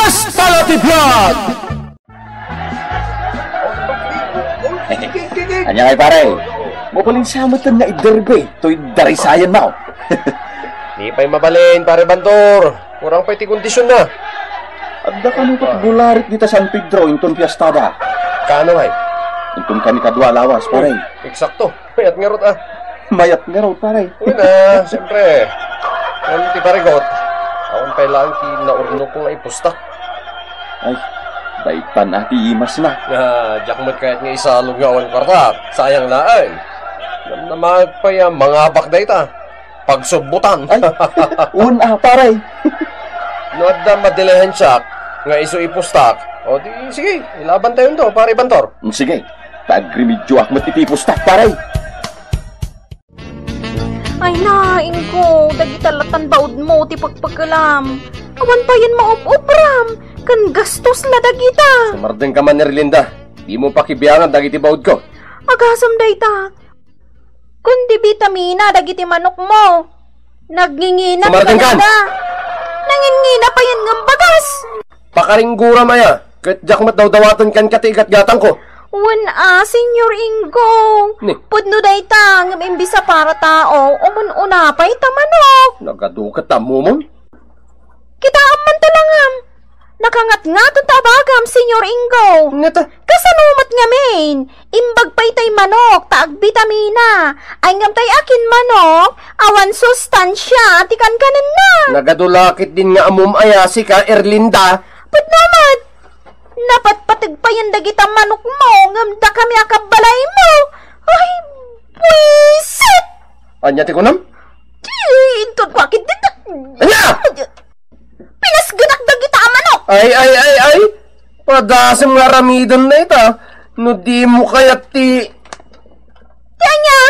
Hasta ti vlog! Anya kay pare, mo paling samatan nga iderbe, to'y darisayan mo. Di pa'y mabalin, pare Bantor. Kurang pa'y ti kondisyon na. Adda ka nung patgularit dito San Pedro, inton piyastada. Kano ay? Inton kami kadwa lawas, pare. Eksakto, mayat nga rot ah. Mayat nga raw, pare. Una, siyempre. Ano ti pare got? Awan pa'y lang ti naurno ko nga ipustak. Ay, daitan ati imas na. Nga, jakmat kahit nga isalog nga awan kwarta. Sayang laan. Namag pa yung mga bakday ta. Pagsubutan. Ay, una, pare. No, da madelehan siya nga iso ipustak. O di, sige, ilaban tayo to, pare Bantor. Sige, tag-remedyo akmat itipustak, pare. Ay naing ko, dagitalatan baud mo, ti pagpagkalam. Awan pa yan maop-opram, kan gastos la dagita. Sumardeng ka man ni Relinda, di mo pakibiyangan dagiti baud ko. Agasam dayta. Kundi vitamina dagiti manok mo. Nagnginginap Sumardeng ka! Nangingina pa yan ng bagas. Pakaringgura maya, kahit jakmat daw dawatan kan katigat gatang ko. Senyor Ingo. Ni? Pudno dayta, ngam imbisa para tao, umun-unapay tamanok. Nagadukat tamo mo? Kita aman talangam. Nakangat-ngaton tabagam, Senyor Ingo. Ngata? Kasanumat nga main. Imbag pa'y tay manok, taag vitamina. Ay ngam tay akin manok, awan sustansya, tikan kanan na. Nagadulakit din nga amum ayasi ka, Erlinda. Pudnamat. Napatpatag pa yan dagita manok mo, ngamda kami akabalay mo. Ay, buwisit! Anya ti kunam? Intod ko akit dito. Anya! Pinasganak dagita ang manok. Ay! Padasam nga ramidon na ita. No di mo kaya ti... Anya!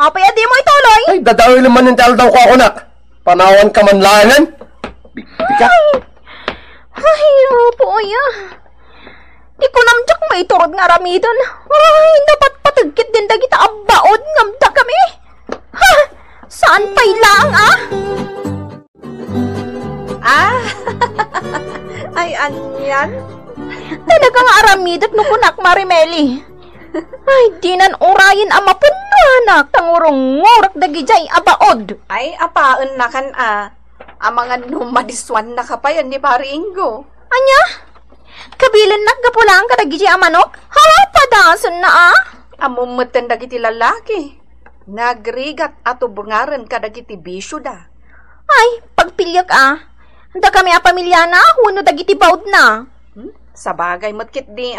Apay adi mo ituloy? Ay, dadawin naman yung taldaw ko ako nak. Panawan ka man langan. Bika. Ay, opo ya. Di ko namjak may turod nga ramidon. Ay, dapat patagkit din dagita abaod ngamda kami. Ha? Saan pa'y lang Ay, anyan? Talaga nga aramidot no kunak Marimeli. Ay, di nan urayin ama puno anak. Tangurong ngurak dagijay abaod. Ay, apaan na kan ang mga numadiswan na kapayan ni Pari Ingo. Anya? Kabilan naggapulang ka dagijay amanok? Ha, padason na Amumutan dagiti lalaki. Nagrigat ato bungaran ka dagiti bisyo da. Ay, pagpilyak da kami pamilya na, huno dagiti baud na. Sa bagay matkit di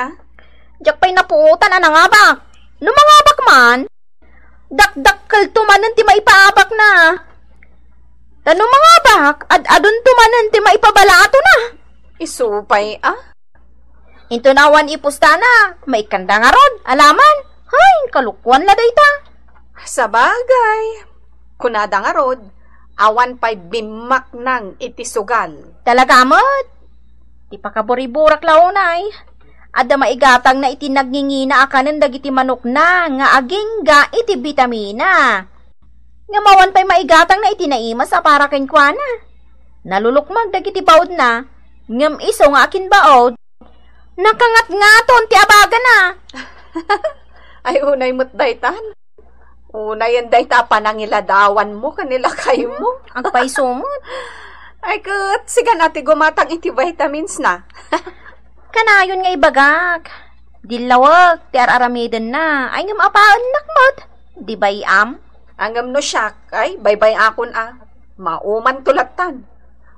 Diyak pa'y napuutan nangabak. No mangabak man, dakdakkel tumanan ti maipaabak na. Tano mangabak, ad-adon tumanan ti maipabalato na. Isupay Into nawan ipusta na, may kanda nga ron, alaman. Ay, kalukwan la dayta. Sa bagay. Kunada nga rod, awan pa'y bimak ng itisugal. Talaga amot. Di pa kaburiburak launay. Adda maigatang na iti nagningina akanan dagiti manok na nga agingga iti vitamina. Nga mawan pa'y maigatang na iti naimas para kenkwana. Nalulukmag dagiti baod na, ngam iso nga akin baod. Nakangat-ngaton ti abaga na. Ay, unay mo't daytan. Unay yan dayta panangiladawan mo, kanila kayo mo. Agpay sumot. Ay, kat, sigan ati gumatang iti vitamins na. Kanayon nga ibagak. Dilawag, ti aramiden na. Ay ngam apaan nakmot. Di bayam? Angam no siyak, ay, baybay akon Mauman tulatan.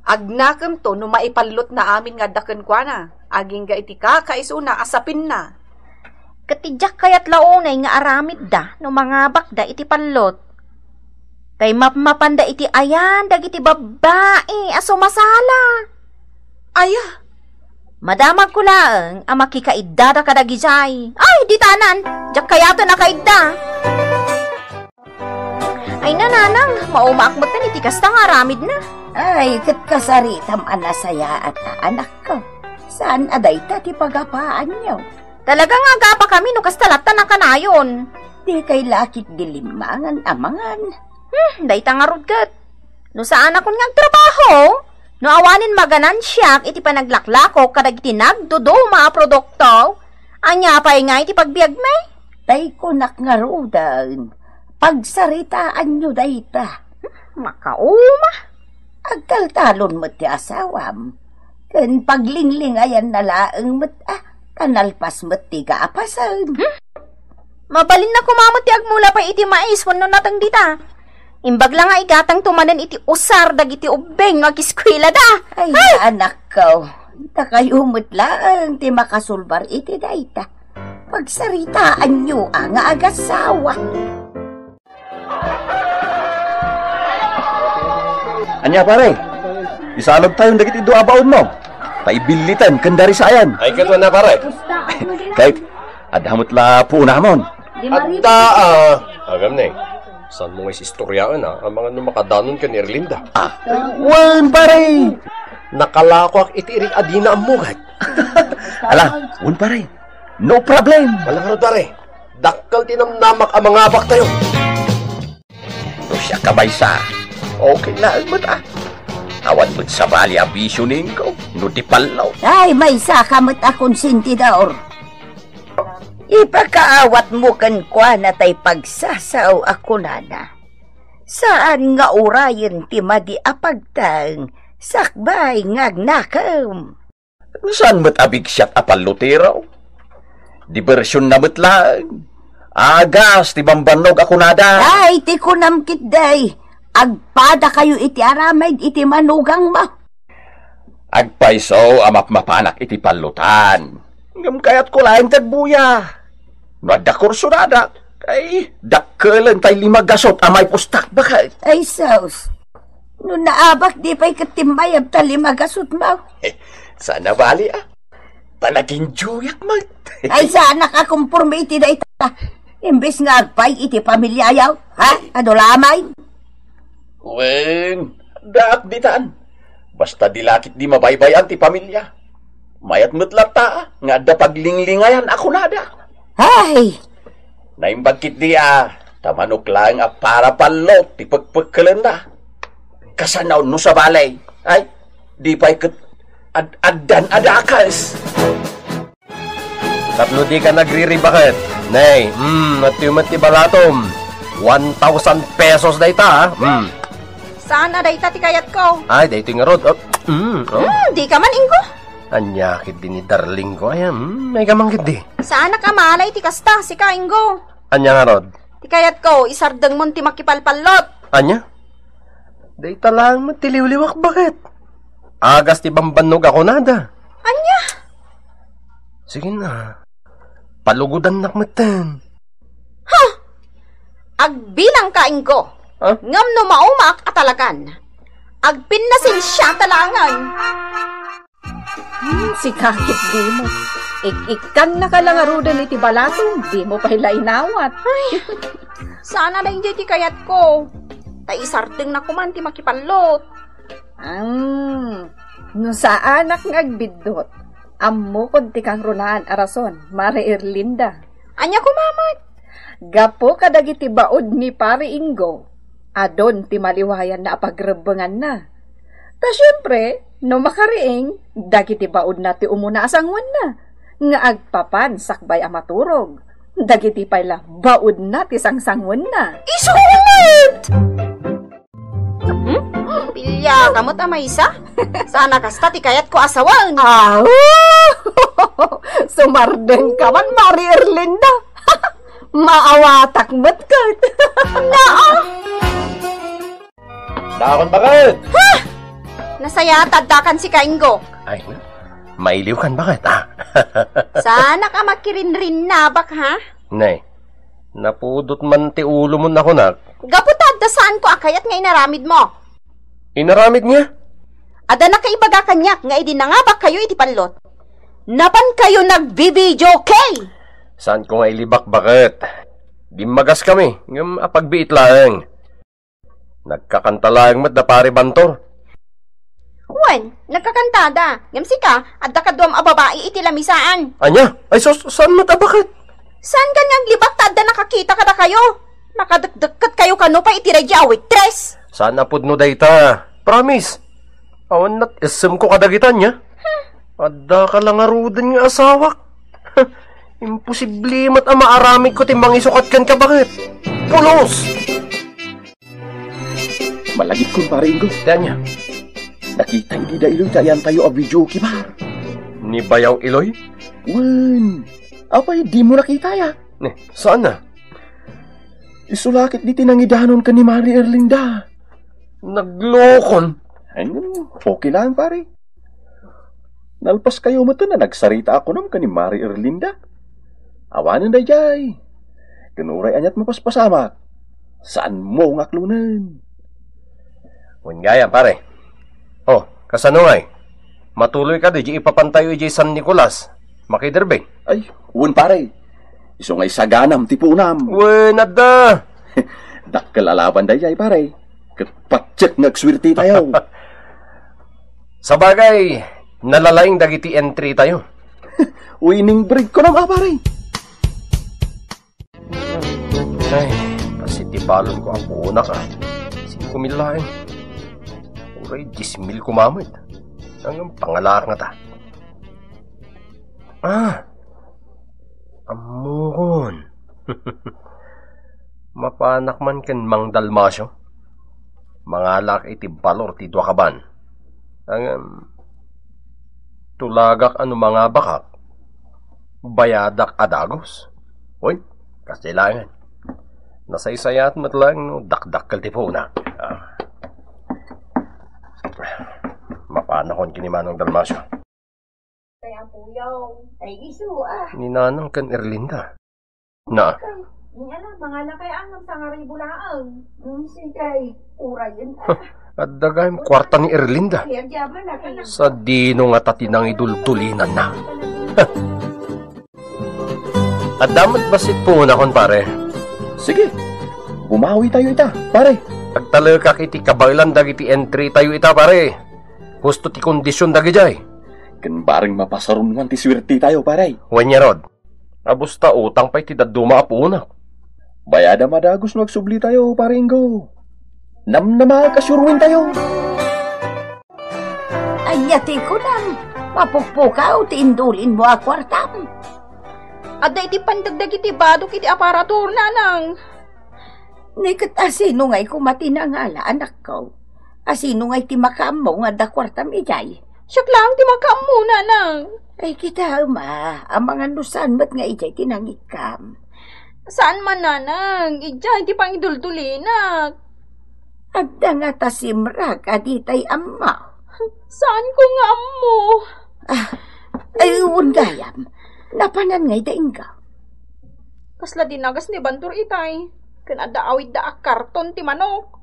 Agnakam to, no maipalot na amin nga daken kwa na. Aging ga iti kakaisuna, asapin na. Katidyak kayat launay nga aramid da, no mga bakda iti palot. Kay mapmapanda iti ayan, dagiti babae, aso masala. Aya, madamag ko laeng, ang makikaidda da kadagijay. Ay, di tanan, jak kayato na kaidda. Ay nananang, maumaakmat na iti kasta nga aramid na. Ay, kat kasaritam anasaya at anak ko. Saan aday ta ti pagapaan niyo? Talaga nga gapa kami no kastalatan na kanayon. Di kay lakit dilimangan amangan. Day tangarod kat. No saan akong nga trabaho? No awanin maganan siya, iti panaglaklako, kadag iti nagdudo mga produkto. Anya pa'y nga iti pagbiag me? Tay ko nakngarudan. Pagsaritaan nyo dayta. Makauma. Agkaltalon mo ti asawam. Ken paglingling ayan nalaang mat kanalpas mat ti kaapasan. Mabalin na kumamot ti agmula pa iti mais wano natang dita. Imbag lang nga igatang tumanan iti usar dag iti ubeng agiskwela da. Ay, anak ko. Takayumot lang ti makasulbar iti dayta. Pagsaritaan nyo ang agasawa. Anya pare, isalog tayong dagiti doa baon mo. Paibilitan kandari sayan. Ay katwa na pare. Kahit adamot la po namon. Adda agam neng. Saan mo ngay istoryaan ang mga numakadanon ka ni Erlinda? Wan pare. Nakalako ak itiiring adina ang mugat. Ala, wan pare. No problem. Walang harod pare. Dakkal tinamnamak ang mga abak tayo. No siya kabaysa. Okay na mo ta. Awan mo't sa bali abisyonin ko. No di palaw. Ay, may sakamot akong sintidor. Ipakaawat mo kan kwa na tay pagsasaw ako nana. Saan nga urayan ti madi apagtang sakbay ngagnakam. Saan mo't abig siyat apalutiro? Diversyon na mo't lang. Agas, ti bambanog ako nada. Ay, ti kunamkit day. Agpada kayo iti aramay iti manugang ma. Agpaiso amap mapanak iti palutan. Ngam kayat ko laing tagbuya. Nada kursunada. Ay, dakkelan tay limagasot amay pustak bakit? Ay, saus. No naabak di pa'y katimayab tali magasot mo. Sana bali Palaging juyak man. Ay, sana ka kumpurme iti da ita. Imbes nga agpay iti pamilyayaw. Ha? Ano lamay? Wen, daat ditaan. Basta dilakit di mabaybayan ti pamilya. Mayat mutlata nga da paglinglingayan ako nada. Ay! Naimbagkit di tamanok lang para palot ti pagpagkalan na. Kasanaw no sa balay. Ay, di pa'y addan adakas. Tatlo di ka nagriribakit. Nay, natiumat ti balatom. 1,000 pesos da ita, Saan na dayta ti kayat ko? Ay, da ito nga rod. Di ka man inggo. Anyakit din ni darling ko. Ay, may kamangkit di. Saan na ka malay ti kasta si kainggo? Anya nga rod. Ti kayat ko, isardeng mon ti makipalpalot. Anya? Da ita lang matiliwliwak bakit? Agas ti bambanog ako nada. Anya? Sige na. Palugudan nakmatan. Agbilang kainggo. Huh? Ngam no maumak atalagan. Agpinnasin siya talangan. Si kakit di mo. Ikan na kalangarudan iti balatong, di mo pa hilainawat. Sana na hindi ti kayat ko. Ta isardeng na kuman ti makipalot. No sa anak ng agbidot, ammo kung ti kang runaan arason, Mare Erlinda. Anya kumamat. Gapo kadagiti baod ni Pare Ingo, adon ti maliwayan na apagrebengan na. Ta syempre, no makariing, dagiti baod na ti umuna asangwan na, nga agpapan sakbay amaturog. Dagiti pala baod na ti sangsangwan na. Isumat! Pilya, kamot amay isa? Sana kasta ti kayat ko asawan. Sumardeng ka man, Mare Erlinda. Maawatak mo't kat. Dakon bakit? Nasaya taddakan si kainggo. Ay, mailiw kan bakit Sana ka makirinrin na bak ha? Nay, napudot man ti ulo mo na ko nak. Gaputad da saan ko akayat nga inaramid mo. Inaramid niya? Ada na kaibaga kanyak nga idinangabak kayo iti panlot. Napan kayo nagbi-video kay? Saan ko nga ilibak bakit? Di magas kami, ngam apagbiit lang. Nagkakanta lang mat da pare bantor. Wen, nagkakantada. Ngam sika, adda ka duam a babae iti lamisaan. Anya? Ay, saan mat bakit? Saan kanyang libak ta adda nakakita kada kayo? Nakadagdagkat kayo kano pa iti radya waitress. Saan apod no dayta? Promise. Awan na't isem ko kadagitan niya. Adda ka lang arudan nga asawak. Imposible mat ama aramid ko timbang isukat kan ka bakit? Pulos! Malagit ko, pare Ingo. Diyan niya. Nakita hindi da iloy tayan tayo a video kibar. Ni Bayaw Iloy? Wan, apay di mo nakita ya. Saan na? Isulakit di tinangidanon ka ni Mari Erlinda. Naglokon. Ay, okay lang, pare. Nalpas kayo mo to na nagsarita ako nam ka ni Mari Erlinda. Awanan da jay. Kanuray anyat mapaspasamak. Saan mo ngaklunan? Gaya, pare. Oh, kasano ngay? Matuloy ka di ipapantayo iji San Nicolas. Makiderbe. Ay, uwan pare. Iso ngay saganam tipunam. Wen, adda. Dakkel alaban da jay, pare. Katpatsyek nagswirti tayo. Sabagay, nalalaing dagiti entry tayo. Winning break ko naman, pare. Ay, pasitibalon ko ang puuna ka. 5 mil lang. Uray, 10,000 kumamit. Hanggang pangalak na ta. Amuhon. Mapanak man ken Mang Dalmasyo. Mangalak iti balor ti Duakaban. Hanggang tulagak ano mga bakak. Bayadak adagos. Uy, kasilangan. Nasaysayat mo't lang no, dakdakkel ti puna. Mapanakon kini Manong Dalmasyo. Kaya puyaw, ay iso Ninanang kan Erlinda. Na? Nga lang, mga lakay anam sa nga ribulaang. Sige, urayan At dagayim kwarta ni Erlinda. Kaya diyaman na kayo. Sa dino nga tatinang idultulinan na. At damat basit po na kon pare. Sige, bumawi tayo ita, pare. Pagtalakak iti kabailan dagiti entry tayo ita pare. Gusto ti kondisyon dagijay. Kan baring mapasarunwan ti swerte tayo, pare. Wanya rod. Abusta utang pa'y ti daduma apuna. Bayada madagos magsubli tayo, pare Ingo. Namnama kasyurwin tayo. Anyati ko lang, mapukpukaw, tiindulin mo a kwartam. Adda iti pandagdag iti badok iti aparatur nanang. Nikat asino nga'y kumatinangala, anak ko. Asino nga'y timakam mo nga da kwartam ijay. Siyak lang ti makam mo nanang. Ay kita ma, ang mga nusan ba't nga ijay tinangikam. Saan man nanang? Ija, iti pang idultulinak. Adda nga tasimrag, aditay amma. Saan ko nga mo? Ay uwan gayam, napanan nga'y daingga. Kasla dinagas ni Bantur itay. Kanada awid da akarton ti manok.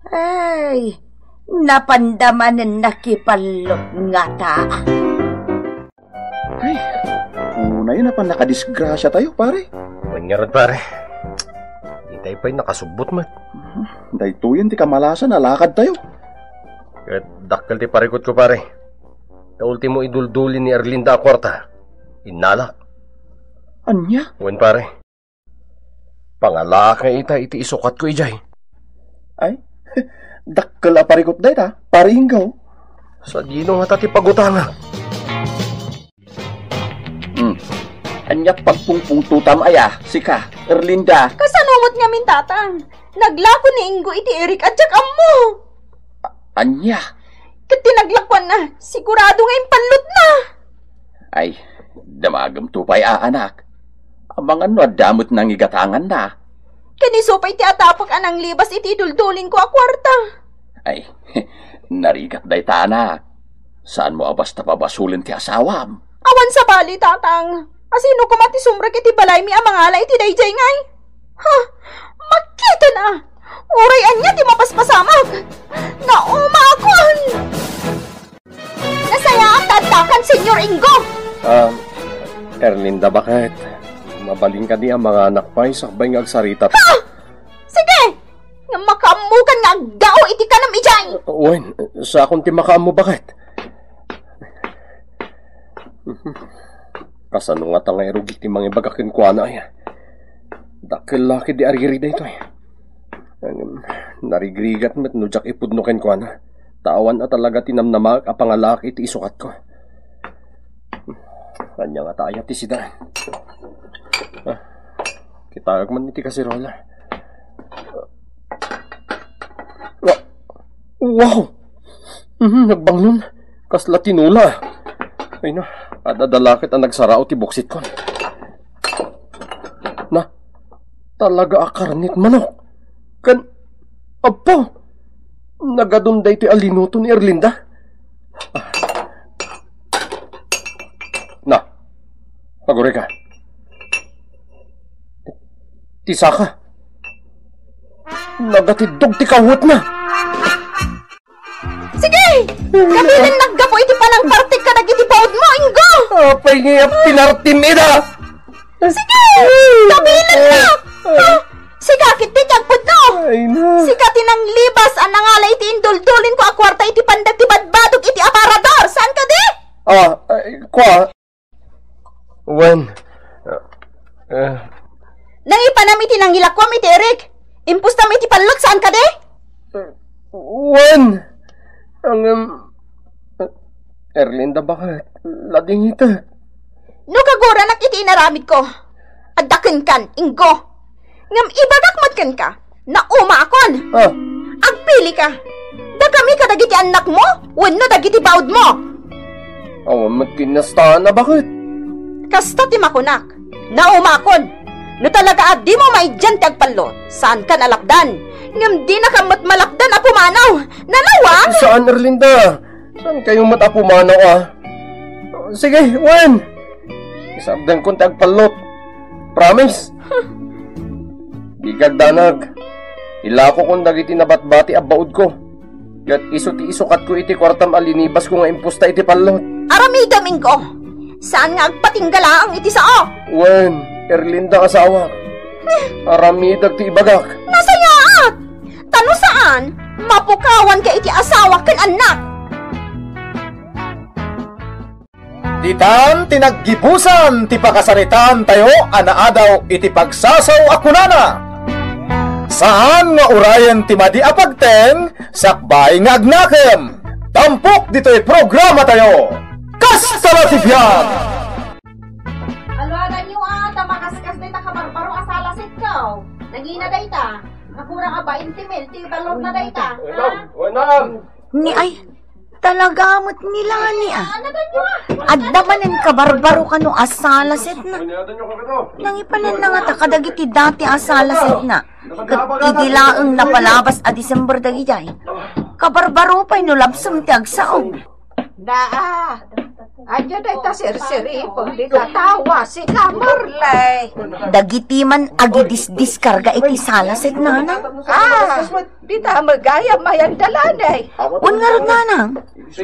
Ay, napandamanan nakipalot nga ta. Ay, una yun na pa nakadisgrasya tayo, pare. Wanya rod pare. Di tayo pa'y nakasubot mat. Daytoyan ti kamalasan, nalakad tayo. Kahit dakkel ti parikot ko pare. Na ultimo iduldulin ni Erlinda a kwarta. Inalak. Anya? Wen pare. Pangalak nga iti isukat ko ijay. Ay, dakkel a parikot day ta, pare Ingo. Sa dino nga tati pagutanga. Anya pagpungpungtutam aya, sika, Erlinda. Kasanumot nga min tatang. Naglako ni Ingo iti Eric at jak ammo. Anya? Kat tinaglakwan na, sigurado nga impanlot na. Ay, damagam tupay anak. Amang ano damot nang igatangan na. Kaniso pa'y ti atapak anang libas iti duldulin ko a kwarta. Ay, narigat day ta anak. Saan mo basta pabasulin ti asawam? Awan sa bali tatang. Asino kumati sumrag iti balay mi amangala iti dayjay ngay. Ha, makita na. Urayan niya ti mapaspasamag. Naumakon! Nasaya ang tatakan, Senyor Ingo. Erlinda bakit? Mabaling ka di ang mga anak pa'y sakbay nga agsarita. Ha! Sige! Nga makamukan nga agdao iti kanam ijay. Wen, sa akong timakam mo bakit? Kasano nga tangay rugi ti mga ibagakin ko na ay. Dakil laki di argiri da ito ay. Narigrigat met nujak ipudnukin ko na. Tawan na talaga tinamnamak a pangalak iti isukat ko. Kanya nga tayo ti sida. Kitagag man iti kasirola. Wow! Nagbanglon. Kasla tinula. Ay na, adadalakit ang nagsarao ti buksit ko. Na, talaga akarnit manok. Apo! Nagadunday ti alinuto ni Erlinda. Na, pagore ka. Tisa ka. Nagatidog ti kawat na. Sige! Kabilin naggapo iti palang partik ka nagiti paod mo, Ingo! Apay nga pinartin ida! Sige! Kabilin na! Sigakit ti tiyagpod no! Ay na! Sigatin ang libas ang nangalay iti induldulin ko a kwarta iti pandag ti badbadog iti aparador! Saan ka di? Kwa? When? Nangipanam iti nangilakwam iti Eric! Impustam iti palok, saan ka di? When? Erlinda, bakit? Lading ita. No kagura nak iti inaramid ko. Adaken kan, Ingo. Ngam ibagakmat kan ka. Na umaakon. Agpili ka. Dagami ka dagiti anak mo. Wenno dagiti baod mo. Matkinasta na, bakit? Kasta ti makunak. Na umaakon. No talaga di mo maidyan ti agpalot. Saan ka nalakdan? Ngam di na ka malakdan a pumanaw. Nanawa? Saan, Erlinda? Saan kayong matapumanaw, Sige, Wen. Isabdan kong tagpalot. Promise? Di kagdanag. Ilako kong dagiti nabatbati abaud ko. Kat iso ti isukat ko iti kwartam alinibas ko nga impusta iti palot. Aramida, Mingo. Saan nga agpatinggala ang iti sao? Wen, Erlinda asawa. Aramidag ti ibagak. Nasayaat! Tano saan? Mapukawan ka iti asawa kan anak. Ditan tinaggibusan ti pakasaritan tayo anaadaw iti pagsasaw akunana. Saan nga urayan ti madi apagteng sakbay nga agnakem. Tampok dito'y programa tayo. Kastala ti biyag! Alwala niyo tamakaskas na kabarbaro asalasit ka. Nagina dayta. Nakurang 20 mil, ti balon na dayta. Ni ay, talaga mo't nila ni Adda manin kabarbaro ka no asalasit na. Nangipanan na nga takadagiti dati asalasit na. Idilaang napalabas a December dagijay. Kabarbaro pa'y nulabsam ti agsaog. Adya dayta sirsiri pag di katawa si Kamarlay. Dagiti man agidis-dis karga iti salasit nanang. Di ta magaya mayan dalanay. Un nga ron nanang.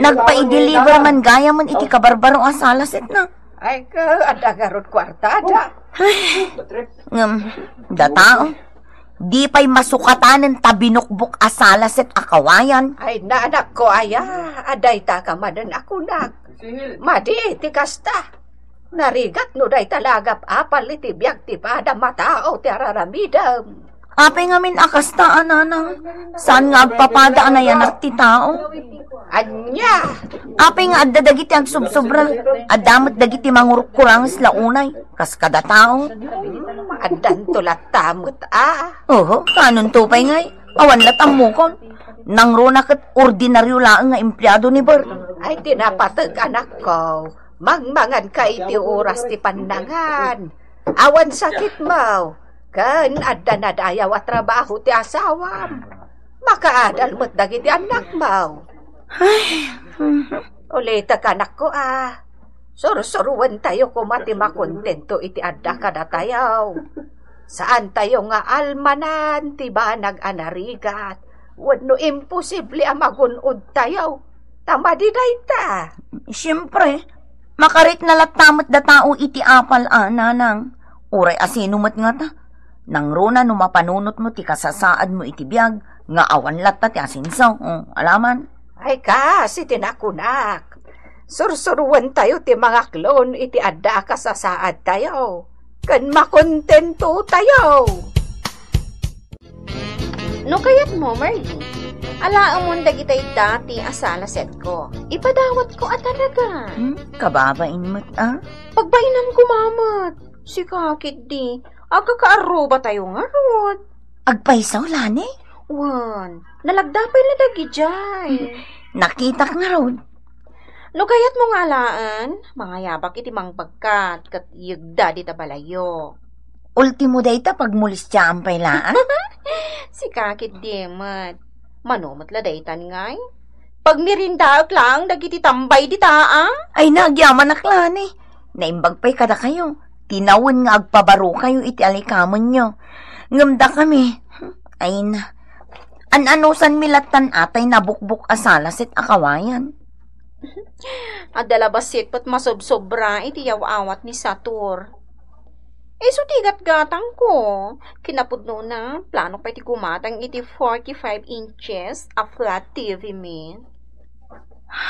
Nagpa-i-deliver man gaya man iti kabarbaro ang salasit na. Ay ka, ada garot kwartada. Datao. Di pa'y masukatanan tabinukbuk asalasit akawayan. Ay naanak ko aday ta ka madan ako nak. Madi, ti kasta. Narigat no day talagap apal iti biyag ti pada matao ti araramidam. Apay ngamin akastaan nanang. Saan nga agpapada na yan at ti tao? Anya! Apay nga adda dagiti ang subsobra. Adamot dagiti mangurkurang launay. Kas kada tao. Adan tulat tamot Oho, kanon tupay ngay. Awan latang mukon. Nang ronakat ordinaryo lang nga empleyado ni Bert. Ay tinapatag anak ko. Mangmangan ka iti oras ti pandangan. Awan sakit mo. Kan adda na dayaw at trabaho ti asawam. Makaadal mo't dagiti anak mo. Ulita ka anak ko Surusuruan tayo kumati makontento iti adda kada tayaw. Saan tayo nga almanan ti banag anarigat. Wano imposible magunod tayo. Tama di dayta. Siyempre, makarit na latamot da tao iti apal nanang. Uray asinumat nga ta. Nang rona no mapanunot mo ti kasasaad mo iti biyag, nga awan latta ti asinsaw. Alaman? Ay ka, si tinakunak. Sursuruan tayo ti mga klon iti adda kasasaad tayo. Kan makontento tayo. No kayat mo, Margie? Alaamon dagitay dati asala set ko. Ipadawat ko at talaga. Kababain mo't Pagbainam ko mamat. Si kakit di. Aga kaaruba tayo nga rod. Agpaisaw, lani? Wan, nalagdapay na dagi jay. Nakita ka nga rod. No kayat mo nga laan, mga yabak iti mang pagkat, kat yagda di tabalayo. Ultimo dayta pagmulis siya ang pailaan. Si kakit di mat. Manomot la daytan ngay. Pag mirindaak lang, dagiti tambay di taa. Ay, nagyaman aklani. Naimbag pa'y kada kayo. Tinawin nga agpabaro kayo iti alikamon nyo. Ngamda kami. Ay na. An-anusan milatan atay nabukbuk asalasit akawayan. Adalabasit pat masobsobra iti yaw-awat ni Satur. So tigat gatang ko. Kinapudno na, plano pa iti kumatang iti 45 inches a flat TV min.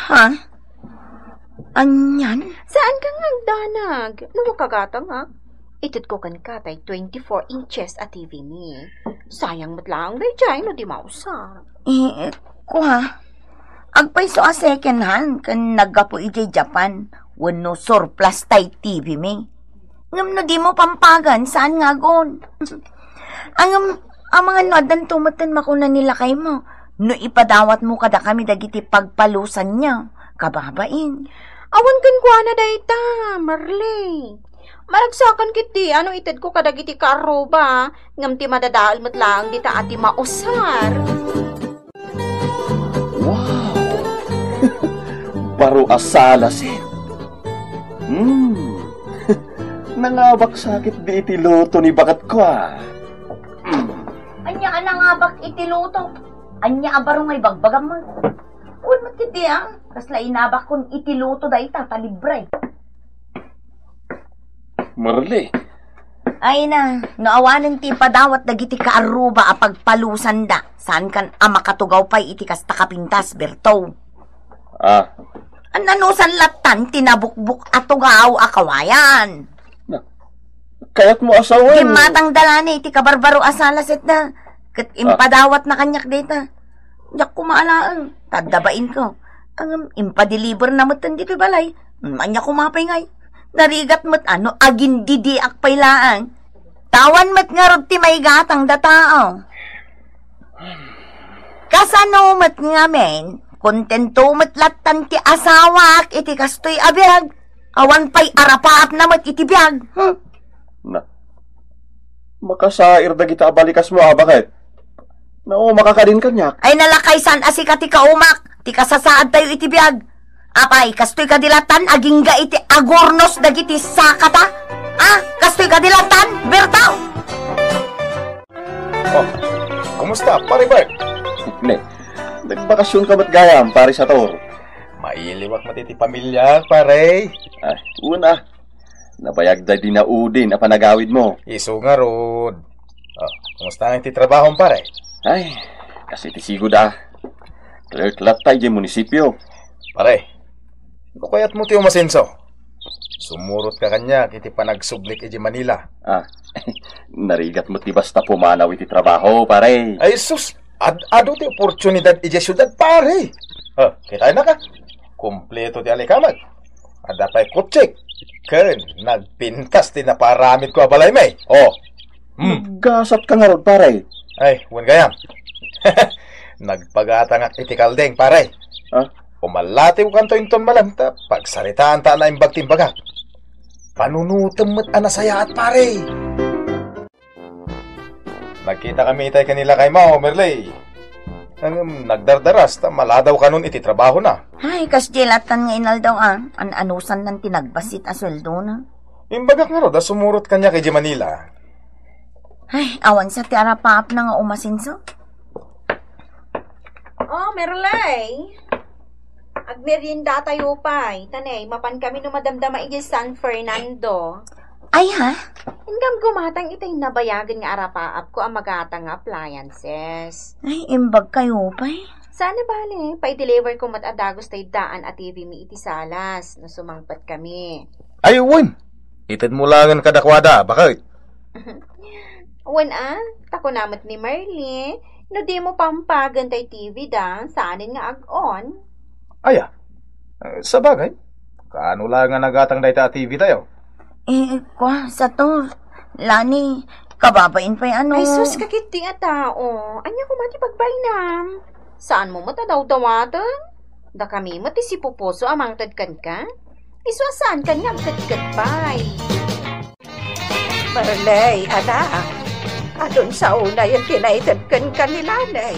Ha? Anyan? Saan ka nga agdanag? No kagatang nga? Itid ko kan katay 24 inches a TV mi. Sayang matlang day jay no di mausa. Kuha. Agpaiso a second hand kan naggapo iti Japan. Wano surplus tay TV mi. Ngam na di mo pampagan, saan nga gon? ang mga nodan tumatan makuna nila kay mo. No ipadawat mo kada kami dagiti pagpalusan niya. Kababain. Awan kan kwa na dayta, Marley. Maragsakan kiti, ano itad ko kadagiti karoba. Ngam ti madadaal mo't lang dita ati mausar. Wow! Baro asalasit. Nangabak sakit di iti loto ni bakat ko Anya ka nangabak iti luto. Anya abaro ngay bagbagam mo. Uy, matiti Kasla inabak kun iti luto da ita, talibre. Marli. Ay na, naawanan ti padawat dagiti kaaruba a pagpalusan da. Saan kan makatugaw pa'y iti kasta kapintas, Berto? Nanusan latan, tinabukbuk at tugaw akawayan. Kaya't mo asawan. Kimatang dalani, iti kabarbaro asalasit na. Kat impadawat na kanyak dita. Yak kumaalaan, tadabain ko. Ang impadeliver na matan dito balay. Manya kumapay ngay. Narigat mo't agin didi akpailaan. Tawan mo't nga rod ti may gatang datao. Kasano mo't nga men, kontento mo't latan ti asawak, iti kastoy abiyag. Awan pa'y arapaap na mo't iti biyag. Na, makasair da kita balikas mo bakit? Nao, makakadin kanyak. Ay nalakay san asika ti kaumak, ti kasasaad tayo iti biyag. Apay, kastoy kadilatan, aging ga iti agornos dagiti sakata? Kastoy kadilatan, Bertaw? Oh, kumusta, pare Bert? Ne, nagbakasyon ka ba't gayam, pare sa tor? Mailiwak matiti pamilya, pare. Ay, una. Nabayag da din na udin na panagawid mo. Iso nga rod. Oh, kumusta ang titrabahong, pare? Ay, kasi tisigod Clerk latay di munisipyo. Pare, kukayat mo tiyo masenso. Sumurot ka kanya kiti panagsublik iti Manila. Narigat mo ti basta pumanaw iti trabaho, pare. Ay sus, ado ti oportunidad iti syudad, pare. Kita na ka. Kompleto ti alikamag. Ada pa'y kutsik. Ken, nagpintas ti naparamid ko abalay may. Gasat ka nga rod, pare. Ay, wan gayam. Nagpagatangak iti kaldeng, pare. Umalati ko kanto inton malanta, pagsaritaan ta na imbag timbaga. Panunutom mo't anasayaat, pare. Nagkita kami itay kanila kay Mao, Merley. Nagdardaras, maladaw ka nun iti trabaho na. Ay, kasjelatan nga inal daw anusan ng tinagbasit asweldo na. Imbagak nga ro, sumurot kanya kay Manila. Ay, awan sa tiarapaap na nga umasinso. Merlay. Agmerienda tayo pa'y. Tanay, mapan kami no madamdama igi San Fernando. Ay, ha? Ingam gumatang itay nabayagan nga arapaap ko ang magatang appliances. Ay, imbag kayo pa'y. Sana bale, pa-deliver ko matadagos tayo daan at TV mi iti salas na sumangpat kami. Ay, wan! Itad mo langan kadakwada, bakit? Wan tako namat ni Marley. No di mo pampagan tay TV da, saanin nga ag-on. Aya, sa bagay, kaano lang nga nagatang dayta TV tayo? Kwa, sa to, Lani, kababain pa yung ano. Ay, sus, kakiti nga tao. Anya ko mati pagbainam. Saan mo matadaw-dawatan? Da kami mati si Pupuso amang tadkan ka? Iswasan ka nga tadkan pa'y. Marley, anak. Adun sa una yung tinaitadkan ka ni Lanay.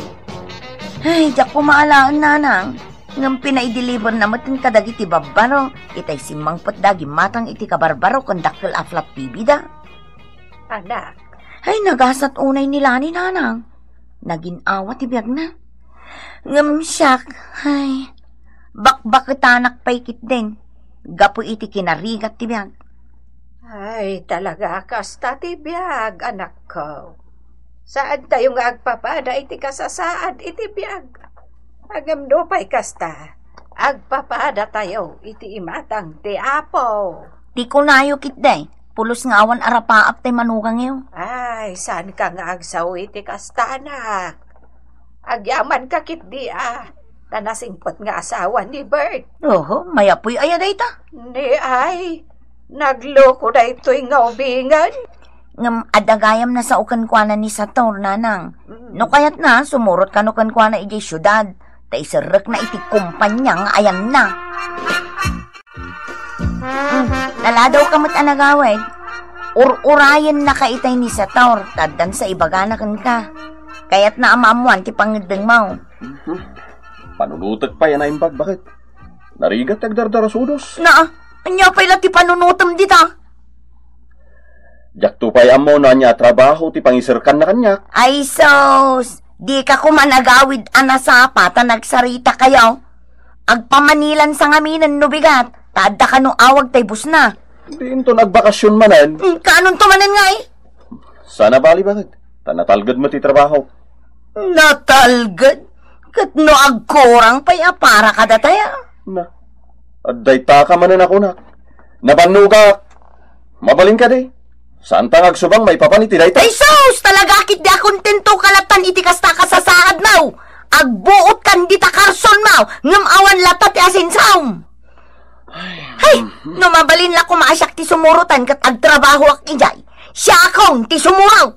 Ay, diyak ko maalaan, nanang. Ngam pinai-deliver na matin kadag iti babaro, itay simangpot dagi matang iti kabarbaro kung dakil aflat TV da. Anak, Ay, nagasat unay nila ni nanang. Naginawa ti biyag na. Ngam siyak, ay, bakbakitanak paikit din. Gapo iti kinarigat ti biyag. ay talaga kasta tibiyag, anak ko. Saan tayo nga agpapada iti kasasaad iti biyag? Agam do pa'y kasta, agpapada tayo iti imatang ti apo. Di ko nayo kit day. Pulos nga awan arapaap tay manugang iyo. Ay, saan ka nga agsaw iti kasta, anak? Agyaman ka kit di tanasingpot nga asawa ni Bert. Oho, mayapoy ayaday ta. Ni ay, nagloko na ito'y ngaubingan. Ngam adagayam na sa ukankwana ni Sator, nanang. No kayat na, sumurot ka no kankwana iti syudad. Ta isarek na iti kumpanya nga ayan na. Naladaw kamot anagawid. Urayan na kaitay ni Sator, tadan sa ibaganakan ka. Kayat na amamuan ti pangideng mo. Panunutag pa yan na imbag, bakit? Narigat agdardarasudos. Anya pa'y ti panunutom dita. Jak tupay amo na niya trabaho ti pangisirkan na kanyak. Ay sos, di ka kumanagawid anasapa ta nagsarita kayo. Agpamanilan sa ngaminan no bigat, tada ka no awag tay bus na. Di ito nagbakasyon manan. Kanon tumanan nga eh? Sana bali bakit? Tanatalgad mo ti trabaho. Natalgad? Kat no agkurang pa'y para ka dataya. Na, aday ta ka manan ako na. Nabanugak. Mabalin ka di. Saan tang agsubang may papaniti dayta? Ay sos, talaga kit di akontento kalatan iti kasta kasasaad now. Agbuot kan di takarson mau, ngam awan latat ti asinsaw. Hay, no mabalin la ko maasyak ti sumurutan kat agtrabaho ak ijay. Siya akong ti sumuraw.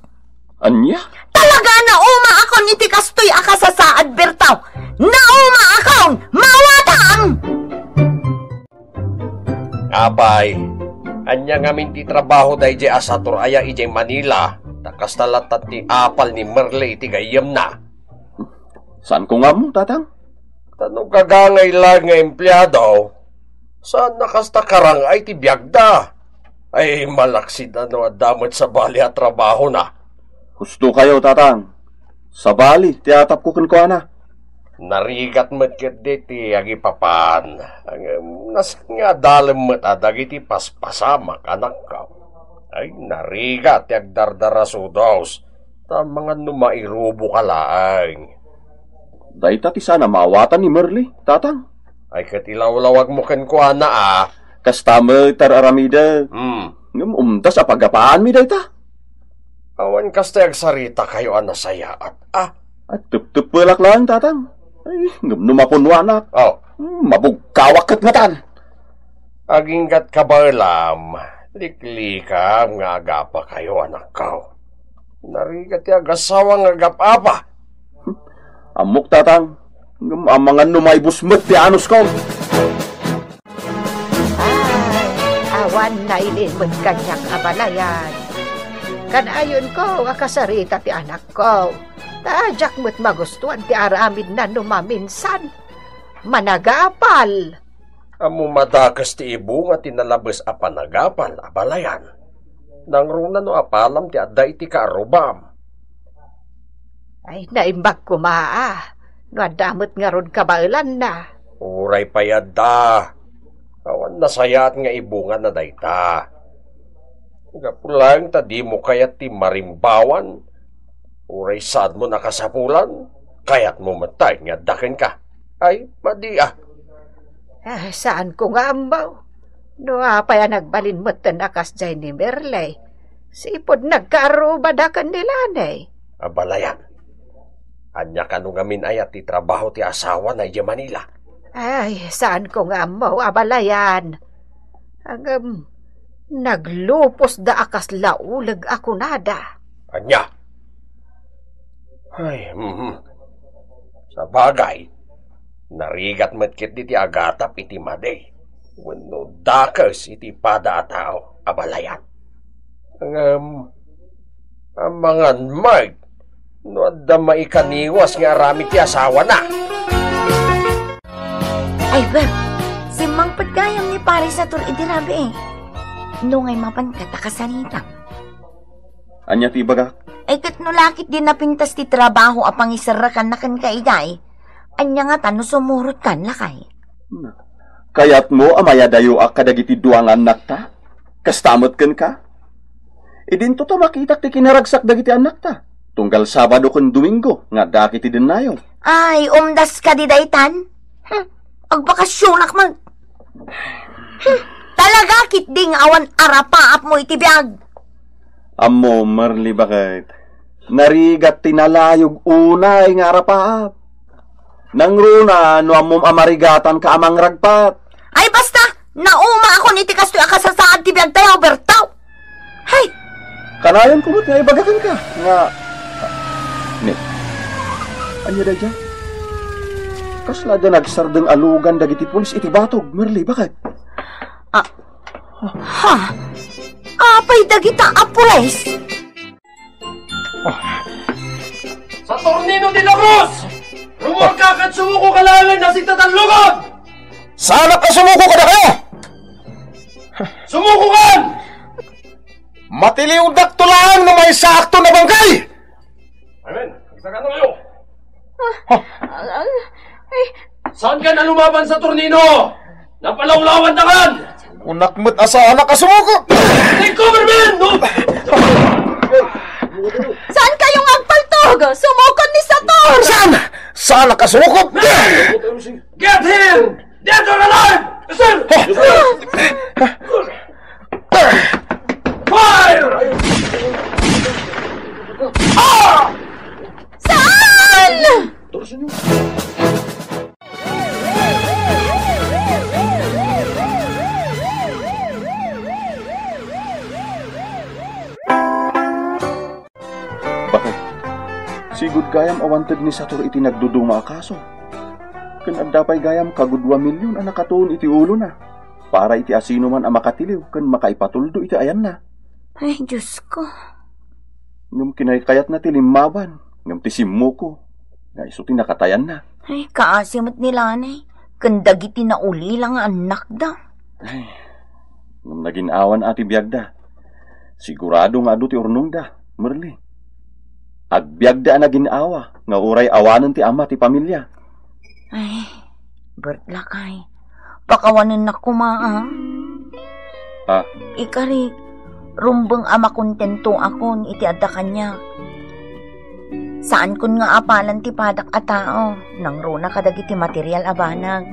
Anya? Talaga na uma akong iti kastoy akasasaad bertaw. Na uma akong mawatang. Abay, anya ngamin ti trabaho day jay asator aya ijay Manila, takastalatat ti apal ni Merle iti gayam na. Saan ko nga mo, tatang? Tanong kagangay lang nga empleyado, saan nakasta karang ay ti biyagda? Ay malaksid ano adamot sa bali at trabaho na. Gusto kayo, tatang. Sa bali, tiyatap ko kan ko na. Narigat met ti agi papan. Nas nga dalem met adag iti paspasamak anak ka. Ay narigat ti agdardarasudos. Ta mga numairubo ka laang. Dayta ti sana mawatan ni Merle, tatang. Ay katilawlawag mo ken ko na Kastama tararamida. Ngam umtas apagapaan mi dayta. Awan kasta agsarita kayo anasaya at At tup-tupulak lang, tatang. Ay, ngam numapunwanak. Mabugkawak kat ngatan. Aginggat kabalam, liklikam nga agapa kayo anak ka. Narigat ti agasawa nga agapapa. Amok, tatang. Ngam amangan numaybusmet ti anos ko. Ay, awan na ilimod kanyak abalayan. Kanayon ko, akasarita ti anak ko. Tajak mo't magustuhan ti aramid na numaminsan. Managapal. Amo madakas ti ibu nga tinalabas a panagapal, abalayan. Nang runa no apalam ti adda iti kaarubam. Ay, naimbag ko no adamot nga ron kabailan na. Uray payadda. Awan nasayat nga ibungan na dayta. Gapulang ta di mo kayat ti marimbawan. Uray sad mo nakasapulan. Kayat mo matay nga daken ka. Ay, madi Saan ko nga ambaw? No apaya nagbalin mo tanakas jay ni Merle. Sipod nagkarubadakan nila na Abalayan. Anya ka nung amin ayat ti trabaho ti asawa na iya Manila. Ay, saan ko nga mo abalayan? Agam, naglupos da akas laulag ako nada. Anya? Ay, sa bagay, narigat matkit iti agatap iti maday. Wano dakas iti pada tao abalayan. Ang mga mag, no adda maikaniwas nga arami ti asawa na. Ay, Beb, si Mang Pagayam ni pare sa tur idirabi eh. Nung ay mapan katakasarita. Anya ti baga? Ay kat no lakit din napintas ti trabaho apang isarakan na kan kaigay. Anya nga tano sumurot kan lakay. Kayat mo amaya dayo ak kadagiti duang anak ta? Kastamot ken ka? Idin to makita ti kinaragsak dagiti anak ta. Tunggal Sabado ken Domingo nga dakiti din nayo. Ay, umdas ka di daytan? Agbakasyonak mag... Talaga kit ding awan arapaap mo itibiyag. Amo, Marli, bakit? Narigat tinalayog unay nga arapaap. Nang runa, no amom amarigatan ka amang ragpat. Ay basta, nauma ako ni tikastoy akasasaad tibiyag tayo, Bertaw. Hay! Kanayan kumot nga ibagakan ka. Nga... Anya da dyan? Kasla dyan nagsardeng alugan dagiti pulis iti batog, Marli, bakit? Apay dagita apules. Sa Tornino de la Cruz! Rumor ka kat sumuko kalangan na si Tatanlugod! Sana ka sumuko ka na kayo! Sumuko kan! Matiliw dakto lang na may sakto na bangkay! Amen, isa ka na kayo! Saan ka na lumaban sa Tornino? Napalawlawan na kan! Unakmat asa anak ka sumuko! Take cover, man! No! Saan kayong agpaltog? Sumukot ni Sator! Saan? Saan ka sumuko? Get him! Dead or alive! Sir! Fire! Saan? Bakit? Sigud gayam awantad ni Sator iti nagdudong maakaso. Ken dapay gayam kagud 2 milyon ang nakatuon iti ulo na. Para iti asino man ang makatiliw ken makaipatuldo iti ayan na. Ay, Diyos ko. Ngem kinaykayat na ti limaban, ngem ti simuko. Nga iso ti nakatayan na. Ay, kaasimot nila anay. Kandagiti na uli lang anak da. Ay, ngem naginawan ati biyagda. Sigurado nga adu ti urnong da, Merli. Agbyagda na ginawa, nga uray awanan ti ama ti pamilya. Ay, Bert lakay. Pakawanin na kumaa. Ikari, rumbang ama kontento akon iti adda kanya. Saan kun nga apalan ti padak a tao, nang runa kadagiti material abanag.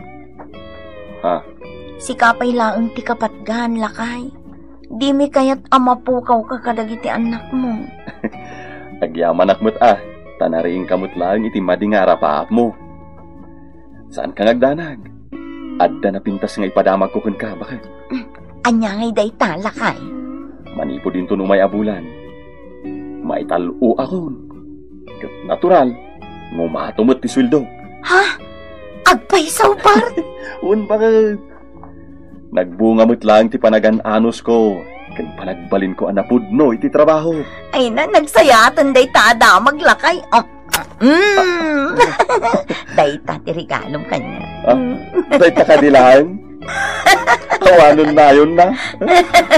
Sikapay laeng ti kapatgan lakay. Di mi kayat amapukaw ka kadagiti anak mo. Agyaman akmet tanariing kamot lang iti madi nga arapaap mo. Saan ka nagdanag? Adda na pintas nga ipadamag ko ken ka, bakit? Anya ngay day talakay. Manipo din to numay abulan. Maitalo akon. Ket natural, ngumatumot ti sweldo. Ha? Agpaisaw par? Un bakit? Nagbungamot lang ti panagan-anos ko. Ken panagbalin ko anapudno iti trabaho. Ay na, nagsayatan day tada maglakay. Dayta ti regalom kanya. Dayta ka dilaan? Kawanon na yun na.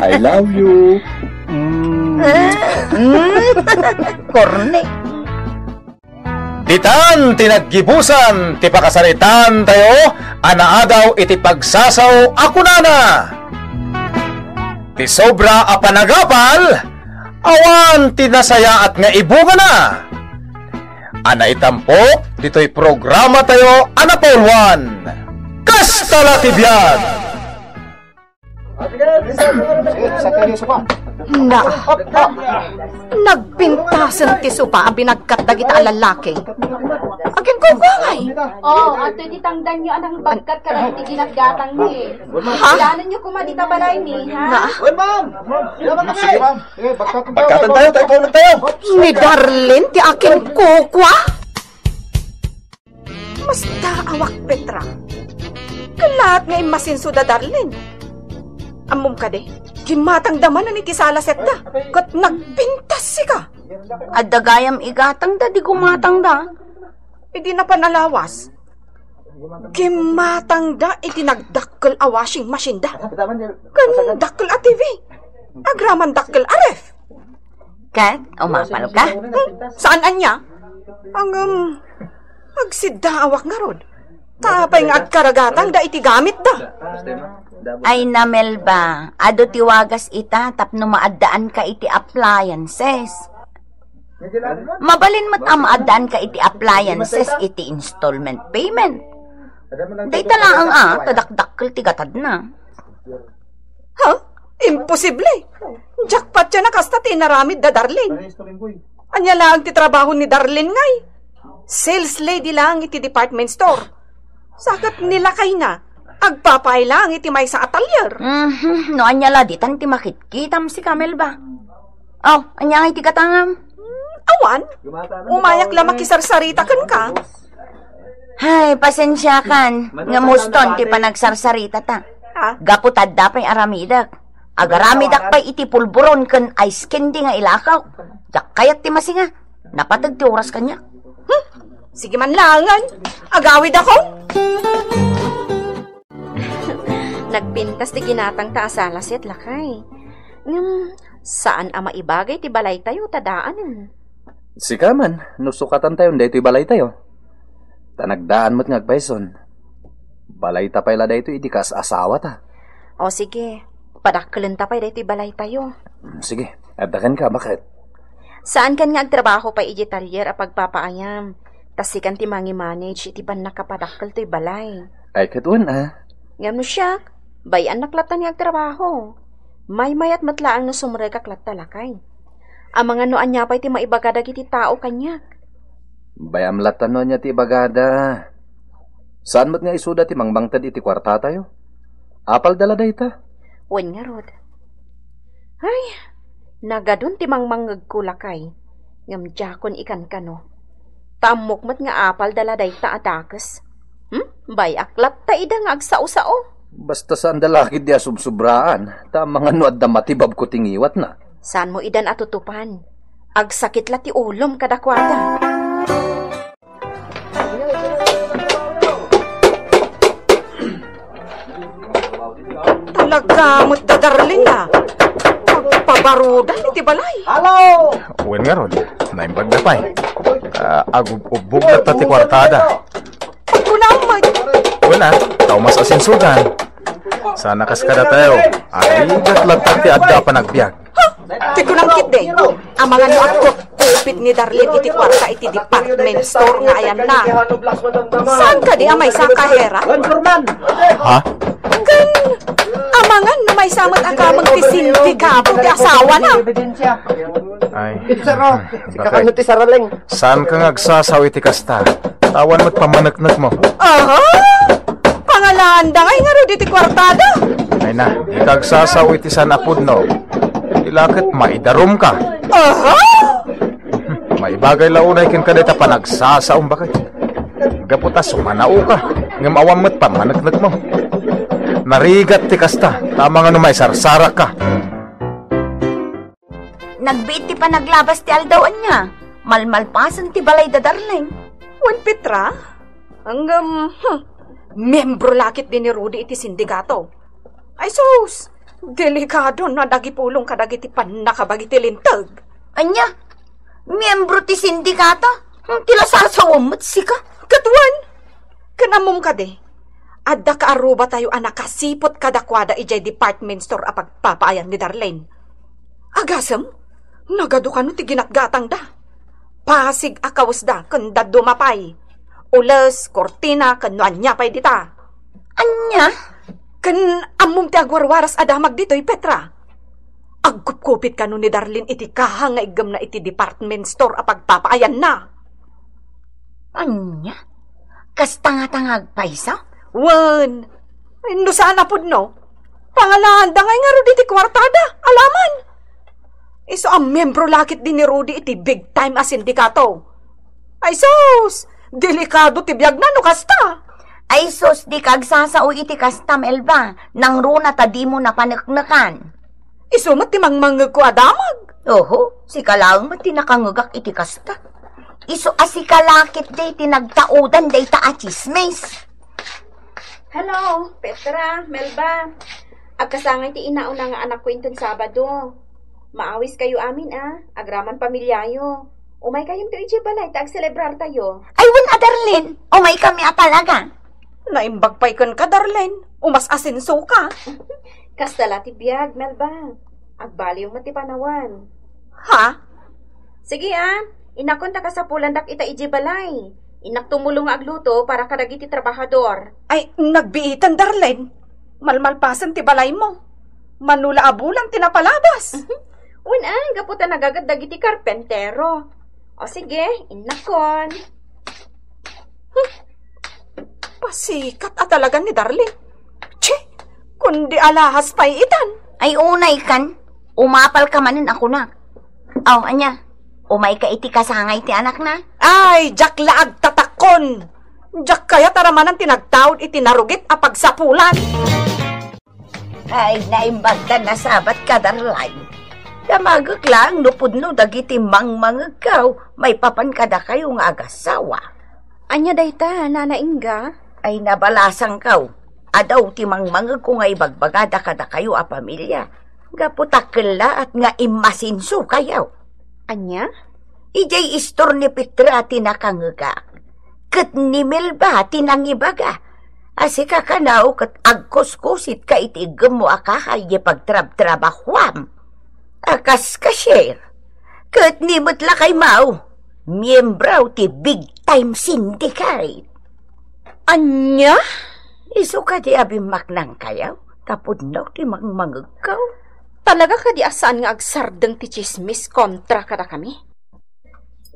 I love you. Korne. Ditan tinaggibusan ti pakasaritan tayo anaadaw iti pagsasaw ako nana. Ti sobra a panagapal awan tinasaya at nga ibunga na. Ana itampok dito'y programa tayo Anapolwan. Kastala tibiyag! Sa kayo sa Na, nagpintasan ti supa ang binagkat dagita ang lalaki. Agin ko ay. Ato iti tangdan nyo anang bagkat ka lang iti ginaggatang ni. Ha? Ilanan nyo kumadita balay ni, ha? Sige, bagkatan tayo, paunan tayo. Ni Darlene ti akin kukwa? Mas daawak, Petra. Kalat nga imasinso da Darlene. Amom ka de, gimatang daman na ni Tisalaset da. Kat nagpintas si ka. At dagayam igatang da, di gumatang da. Idi na panalawas. Gimatang da, iti nagdakkel a washing machine da. Kan dakkel a TV. Agraman dakkel a ref. Kat, umapal ka? Saan anya? Ang, agsidaawak nga rod. Tapay nga agkaragatang da iti gamit da. Ay na Melba, ado tiwagas ita tapno maaddaan ka iti appliances. Mabalin mo't maadaan ka iti appliances iti installment payment. Dayta lang tadakdakkel ti gatad na. Ha? Imposible. Jackpot siya na kasta tinaramid da Darlene. Anya lang ti trabaho ni Darlene ngay. Sales lady lang iti department store. Sakat nila kay na. Agpapay lang iti may sa atelier. No, anya la ditan ti makitkitam si Kamel ba? Oh, anya iti katangam. Awan, umayak lang makisarsarita kan ka. Hay, pasensya kan. Nga muston ti panagsarsarita ta. Ha? Gaputad da pa'y aramidak. Agaramidak pa'y iti pulburon kan ice candy nga ilakaw. Jak kayat ti masinga. Napatag ti oras kanya. Sige man langan. Agawid ako. Nagpintas ti ginatang ta asalaset lakay. Saan ama ibagay ti balay tayo tadaan? Sika man, nusukatan tayo dahito balay tayo. Tanagdaan mo't ngagpayson. Balay tapay la dahito idikas asawa ta. O sige, padakkelin tapay dahito balay tayo. Sige, adakan ka, bakit? Saan kan nga agtrabaho pa iti talyer a pagpapaayam? Tasikan ti mangi-manage iti pan nakapadakkel ti balay. Ay katuan Ngam no siya, bayan naklatan nga agtrabaho. May-mayat matlaang na sumrega klat talakay. Ang mga noan niya pa iti maibagadag iti tao kanyak. Bayam latan niya ti bagada. Saan mo't nga isuda ti mangbangtad iti kwarta tayo? Apal dala dayta? Wen nga rod. Ay, nagadun ti mangmangag kulakay. Ngam jakon ikan kano. Tamok mat nga apal dala dayta adakas. Bay aklat ta ida nga agsao-sao. Basta saan dalakid di asubsubraan. Tamang ano at damatibab ko tingiwat na. Saan mo idan atutupan? Agsakit la ti ulom kadakwada. Talaga mo't da Darlene na. Pagpabarudan iti balay. Hello! Uwin nga ron, naimbag na pa'y. Agubog na ta ti kwartada. Pagkunamad. Uwin tao mas asinsugan. Sana kaskada tayo. Aligat lang ti adda pa nagbiag. Tikunang kit ang mga nuakot kupit ni Darlene iti kwarta iti department store nga ayan na. Saan ka di amay sa kahera? Ha? Kan, amangan na may samot akamang ti sindikato ti asawa na. Ay, Kakano ti saraling? saan ka ngagsasawi ti kasta? Tawan mo't pamanagnak mo. Aha! Pangalanda ngay nga ro diti kwartada. Ay na, ikagsasawi ti sanapod no. Ilakit maidarom ka. Aha! Maibagay launay kin kadita pa nagsasaong bakit. Gaputa sumanao ka. Ngam awam mo't pamanagnak mo. Narigat ti kasta. Tama nga no may sarsara ka. Nagbiit ti pa naglabas ti aldawan niya. Malmalpasan ti balay da Darlene. Wan Petra? Hanggang, membro lakit din ni Rudy iti sindikato. Ay sus, delikado na dagipulong kadagiti pan nakabagiti lintag. Anya? Miyembro ti sindikato? Tila sasawamot si ka. Katuan, kanamom ka de. Adda ka aruba tayo anakasipot kadakwada ijay department store a pagpapaayan ni Darlene. Agasam, nagado ka no ti ginatgatang da. Pasig akawas da kanda dumapay. Ulas, kortina, kanuan niya pa'y dita. Anya? Kan amom ti agwarwaras adamag dito'y Petra. Agkupkupit ka no ni Darlene iti kaha nga igam na iti department store a pagpapaayan na. Anya? Kas tanga-tangag paisa? Wan, no saan na pud no? Pangalanda ngay nga Rudy iti kwartada, alaman. Iso ang membro lakit din ni Rudy iti big time a sindikato. Ay sus, delikado ti biyag na no kasta. Ay sus, di kagsasao iti kasta, Melba. Nang runa ta di mo napanaknakan. Iso mat ti mangmangag ko adamag. Oho, si kalaang mo tinakangagak iti kasta. Iso asikalakit day tinagtaudan day ta achismes. Hello, Petra, Melba. Agkasangay ti inauna nga anak ko intong Sabado. Maawis kayo amin agraman pamilyayo. Umay kayong to iti balay, tag-celebrar tayo. Ay, wun Darlene, umay kami talaga. Naimbagpay kan ka, Darlene. Umas asenso ka. Kastala ti biyag, Melba. Agbaliw matipanawan. Ha? Sige inakonta ka sa pulandak ita iti balay. Inak tumulong agluto para kadagiti trabahador. Ay, nagbiitan, Darlene. Malmalpasan ti balay mo. Manula abulang tinapalabas. Gaputan nagagad dagiti karpentero. O sige, inakon. Pasikat talaga ni Darlene. Che, kundi alahas pa'y itan. Ay, unay kan. Umapal ka manin ako na. Aw, anya. Umay ka iti kasangay ti anak na. Ay, jak laag tatakon. Jak kaya taramanan tinagtawd iti narugit a pagsapulan. Ay, naimbagdan na sabat ka, Darlene. Damagag lang, nupod no, dagiti mangmangagaw. May papan kada kayo nga agasawa. Anya dayta, Nana Inga? Ay, nabalasang kaw. Adaw ti mangmangag ko nga ibagbagada kada kayo a pamilya. Gaputakla at nga imasinso kayaw. Anya? Ijay istor ni Petra tinakangagak. Kat ni Melba tinangibaga. Asi ka kanaw kat agkuskusit ka itigam mo akahay pagtrab-trabahwam. Akas ka share. Kat ni mutla kay mau. Miyembraw ti big time syndicate. Anya? Iso ka di abimak nang kayaw. Tapod no ti mangmangagaw. Talaga ka di asaan nga agsardeng ti chismis kontra kada kami?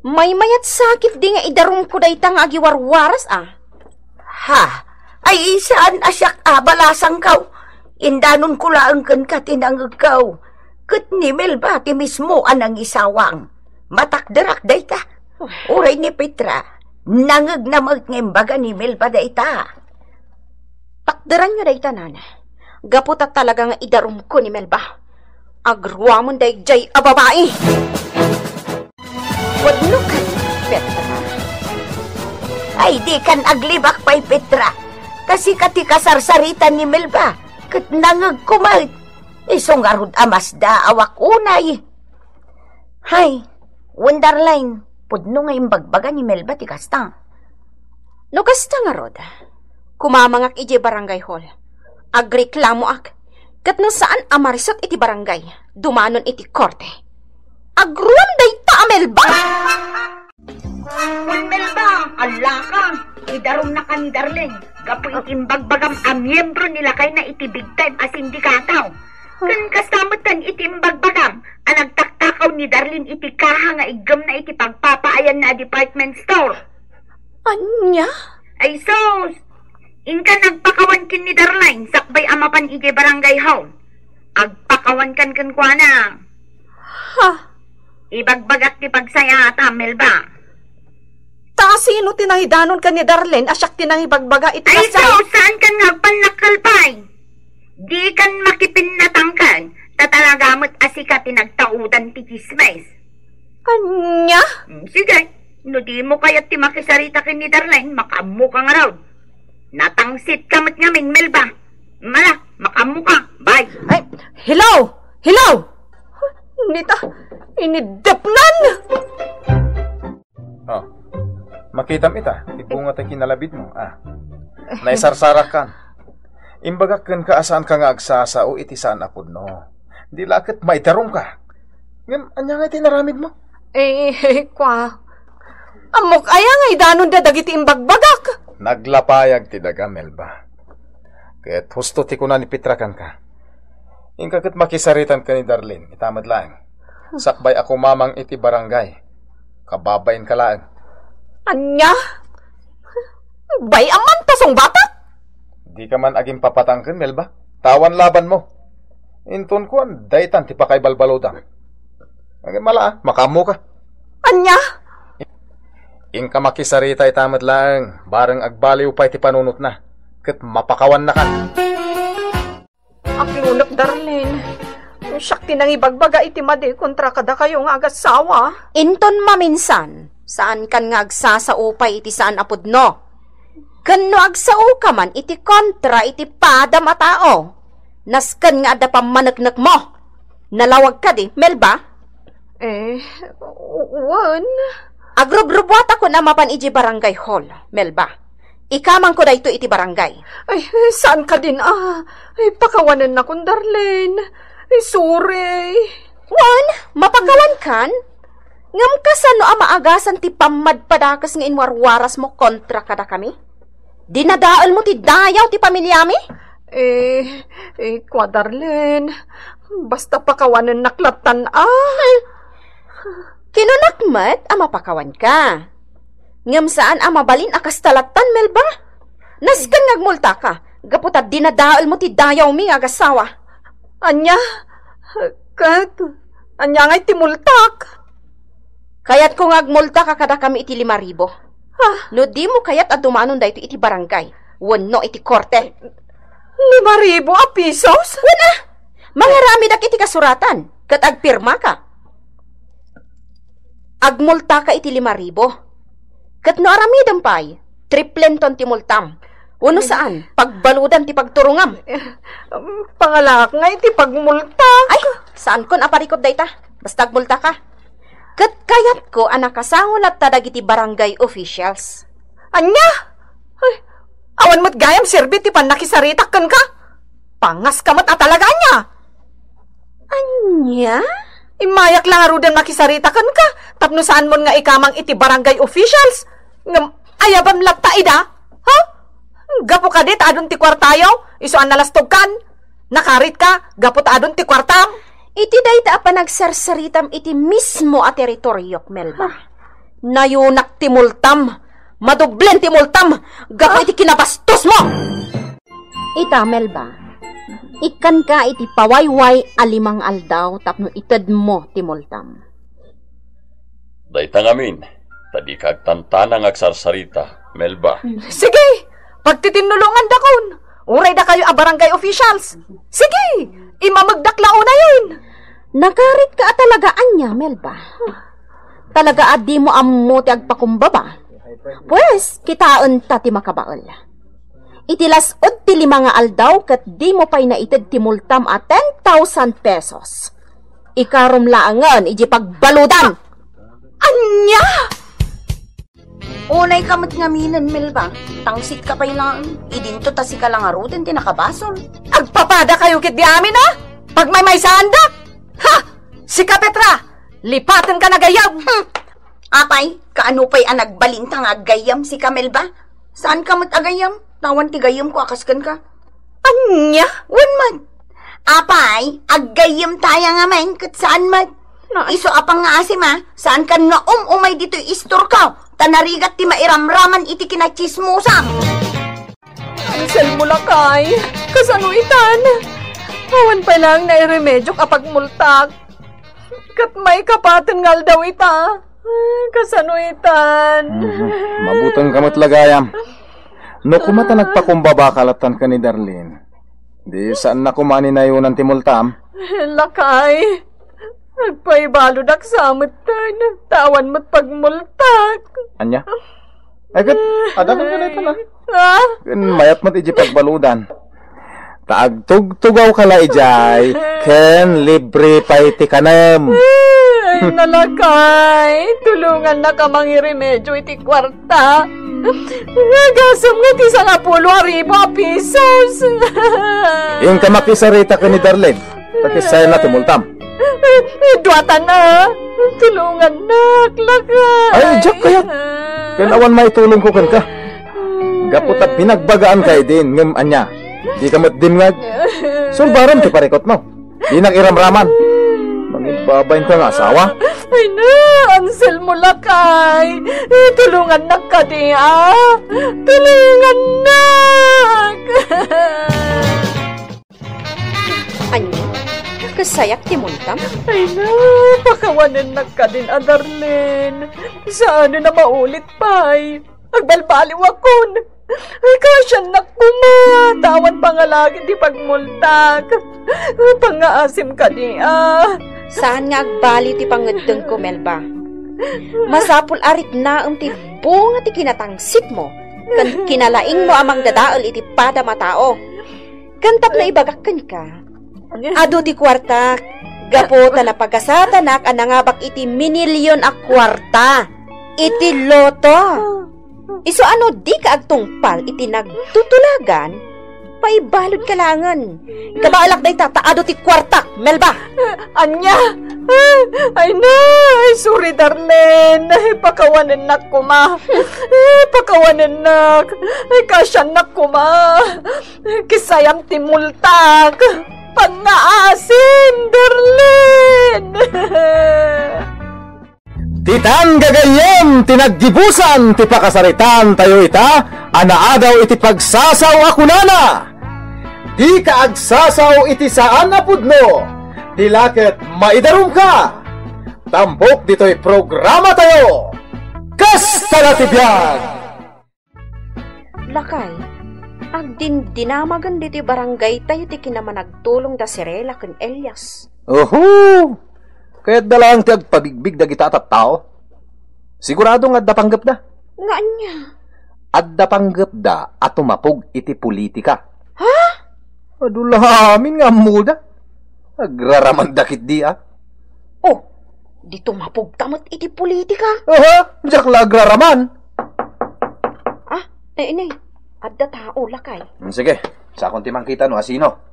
May mayat sakit di nga idarum ko dayta nga agiwarwaras Ha? Ay isaan asyak balasang kaw. Indanon ko laang kan ka tinangagaw. Kat ni Melba ti mismo anang isawang. Matakdarak dayta. Uray ni Petra. Nangag na magngimbaga ni Melba dayta. Takdaran nyo dayta, Nana. Gaputat talaga nga idarum ko ni Melba. Agruamon dayjay a babae. Wadno ka, Petra. Ay di kan aglibak pa'y Petra. Kasi kati kasarsaritan ni Melba. Kat nangag kumait. Isong arud amasda awak unay. Hay, Wonderline. Pudno nga imbagbaga ni Melba ti kasta. No kasta nga rod. Kumamangak iti barangay hall. Agreklamo ak. Kat no saan amarisot iti barangay. Dumanon iti korte. Agruam dayta Melba. Melba, ala ka. Idarom na ka ni Darlene. Gapo itimbagbagang miyembro nila kay na iti big time as sindikataw. Kan kasamot kan itimbagbagam ang nagtaktakaw ni Darlene iti kaha nga igam na iti pagpapaayan na department store. Anya? Ay sos, inka nagpakawan kin ni Darlene sakbay amapan iti barangay hall. Agpakawan kan kwa na. Ha? Ibagbagak ti pagsaya ata, Melba. Sino tinahidanon ka ni Darlene asyak tinahibagbaga iti Ay kasay? sos, saan kan nagpanakalpay? Di kan makipinatangkan, tatalagamot asika tinagtaudan ti chismes. Anya? Sige, no di mo kaya't ti makisarita kin ni Darlene, makamu ka nga raw. Natangsit kamot ngamin, Melba. Mala, makamu ka. Bye. Ay, hello! Hello! Nita, inidapnan! Oh. Makitam ita, ibunga tayo kinalabid mo. Naisarsarak kan. Imbagak kan ka asaan ka nga agsasao iti saan apod no. Di lakit maitarong ka. Ngam, anya nga tinaramid mo? Kwa. Amok aya nga idanon da dagiti imbagbagak. Naglapayag ti daga, Melba. Kaya't husto ti kuna ni Petra kan ka. Ingkakit makisaritan ka ni Darlene, itamad lang. Sakbay ako mamang iti barangay. Kababayin ka lang. Anya? Bay aman tasong bata? Di ka man aging papatangkin, Melba. Tawan laban mo. Inton ko ang daytan ti pa kay balbalodang. Ang mala, makamo ka. Anya? Ingka makisarita itamad lang. Barang agbaliw pa iti panunot na. Kat mapakawan na ka. Aklunok, Darlene. Syakti nang ibagbaga iti madi kontra kada kayo nga agasawa. Inton maminsan, saan kan nga agsasaupay iti saan apod no? Kano agsao ka man iti kontra iti padam a tao. Naskan nga ada pamanagnak mo. Nalawag ka di, Melba? Wan. Agrubrubuat ako na mapan iti barangay hall, Melba. Ikamang ko da ito iti barangay. Ay, saan ka din Ay, pakawanan na kong Darlene. Ay, sorry. Wan, mapakawan kan? Ngam ka sano amaagasan ti pamadpadakas nga inwarwaras mo kontra kada kami? Dinadaal mo ti dayaw ti pamilyami? Kwa Darlene. Basta pakawanan naklatan Kinunakmat mapakawan ka. Ngam saan mabalin akas talatan, Melba? Naskan ngagmulta ka. Gaputad dinadaal mo ti dayaw mi agasawa. Anya? Anya nga'y timultak. Kayat ko ngagmulta ka kada kami iti 5,000. No di mo kayat adumanon da ito iti barangay. Wano iti korte. 5,000 pesos? Wana! Mangarami dak iti kasuratan. Kat agpirma ka. Agmulta ka iti 5,000. Kat no aramidam pay, triplenton ti multam. Uno saan? Pagbaludan ti pagturungam. Pangalak nga iti pagmulta. Ay, saan kon aparikot dayta? Basta agmulta ka. Kat kayat ko anakasangon at tadag iti barangay officials. Anya? Ay, awan mo't gayam sirbi ti panakisaritak kan ka. Pangas ka mo't atalaga niya. Anya? Imayak lang arudan makisaritakan ka. Tapno saan mo nga ikamang iti barangay officials. Ngam, ayabam lapta ida? Ha? Gapo ka dit, adon ti kwartayo? Iso an nalastog kan? Nakarit ka, gapo ta adon ti kwartam? Iti dayta pa nagsarsaritam iti mismo a teritoryok, Melba. Nayunak ti multam. Madublen ti multam. Gapo iti kinabastos mo! Ita, Melba. Ikan ka iti pawayway a 5 aldaw tapno ited mo ti multam. Dayta ngamin, tadi kag tantanang agsarsarita, Melba. Sige, pagtitinulungan dakon. Uray da kayo a barangay officials. Sige, imamagdaklao na yun. Nagarit ka atalagaan niya, Melba. Talaga adi mo ammo ti agpakumbaba. Pues, kitaan ta ti makabaol. Itilasod ti 5 aldaw kat di mo pa'y naited ti multam a 10,000 pesos. Ikarom laangan, iji pagbaludan. Anya! Unay kamot ngaminan, Melba. Tangsit ka pa'y lang. Idinto ta si kalangarudan ti nakabasol. Agpapada kayo kit di amin Pag may sandak. Ha! Si Kapetra! Lipatan ka na gayam! Apay, kaano pa'y anagbalintang agayam si Melba? Saan kamot agayam? Tawan ti gayam ko akaskan ka. Anya? Wan man. Apay, aggayam tayo nga man, kat saan man. Iso apang nga asim saan ka nga umay dito istor ka. Tanarigat ti mairamraman iti kinachismusam. Ansel mo lakay, kasanuitan. Awan pa lang na iremedyo kapag multak. Kat may kapatan ngal daw ita. Kasanuitan. Mabutan kamot lagayam. No kumata nagpakumbaba kalatan ka ni Darlene. Di saan na kumani na yun ang timultam? Lakay. Nagpaibalod ak sa amatan. Tawan mo't pagmultak. Anya? Agad, adakan ka na ito na. Ha? Mayat mo't iji pagbaludan. Taagtug-tugaw ka la ijay. Ken libre pa iti kanam. Ay, nalakay. Tulungan na ka mangiremedyo iti kwarta. Nagasam nga ti 10,000 pesos. Yung kamakisarita ka ni Darlene. Takisaya na timultam. Duwatan na. Tulungan na, lakay. Ay, Jack kaya. Kanawan may tulong ko kan ka. Gaputa pinagbagaan kay din ngam anya. Di ka matdim nga. Sulbaran ti parikot mo. Di nakiramraman. Mangibabayin ka nga asawa. Ay na, Ansel mo lakay. Tulungan na ka di Tulungan na. Anyo, kasayak ti muntam? Ay na, pakawanan na ka din, Darlene. Saan na maulit pa'y? Agbalbaliw akon. Ay, kasyan na kuma. Tawan pa nga lagi di pagmultag. Pangaasim ka di Saan nga agbali ti pangadeng ko, Melba? Masapul arit na ang ti bunga ti kinatangsit mo. Kan kinalaing mo amang dadaal iti pada matao. Kantap na ibagakan ka. Ado ti kwarta. Gapo ta na pagkasatanak anangabak iti minilyon a kwarta. Iti loto. Iso ano di ka agtungpal iti nagtutulagan? Paibalod ka langan. Kabaalak day tataado ti kwarta, Melba. Anya? Ay na, ay sorry Darlene. Pakawanan na kuma. Pakawanan na. Ay kasyan na kuma. Kisayam ti multag. Pangaasim, Darlene. Titan gagayem tinaggibusan ti pakasaritan tayo ita, anaadaw iti pagsasaw akunana. Di ka agsasaw iti saan na pudno, tilaket maidarum ka. Tampok dito'y programa tayo. Kastalatibyan! Lakay, dinamagan diti barangay tayo ti kinamanagtulong da Sirela ken Elias. Oho! Kaya't dalang ti agpabigbig da kita at tao. Siguradong adda panggap da. Nga niya? Adda panggap da at tumapog iti politika. Ha? Adulamin nga muda. Agraraman dakit di Oh, di tumapog tamot iti politika. Aha, diyak la agraraman. Inay, adda tao lakay. Sige, sa akong timang kita no, asino?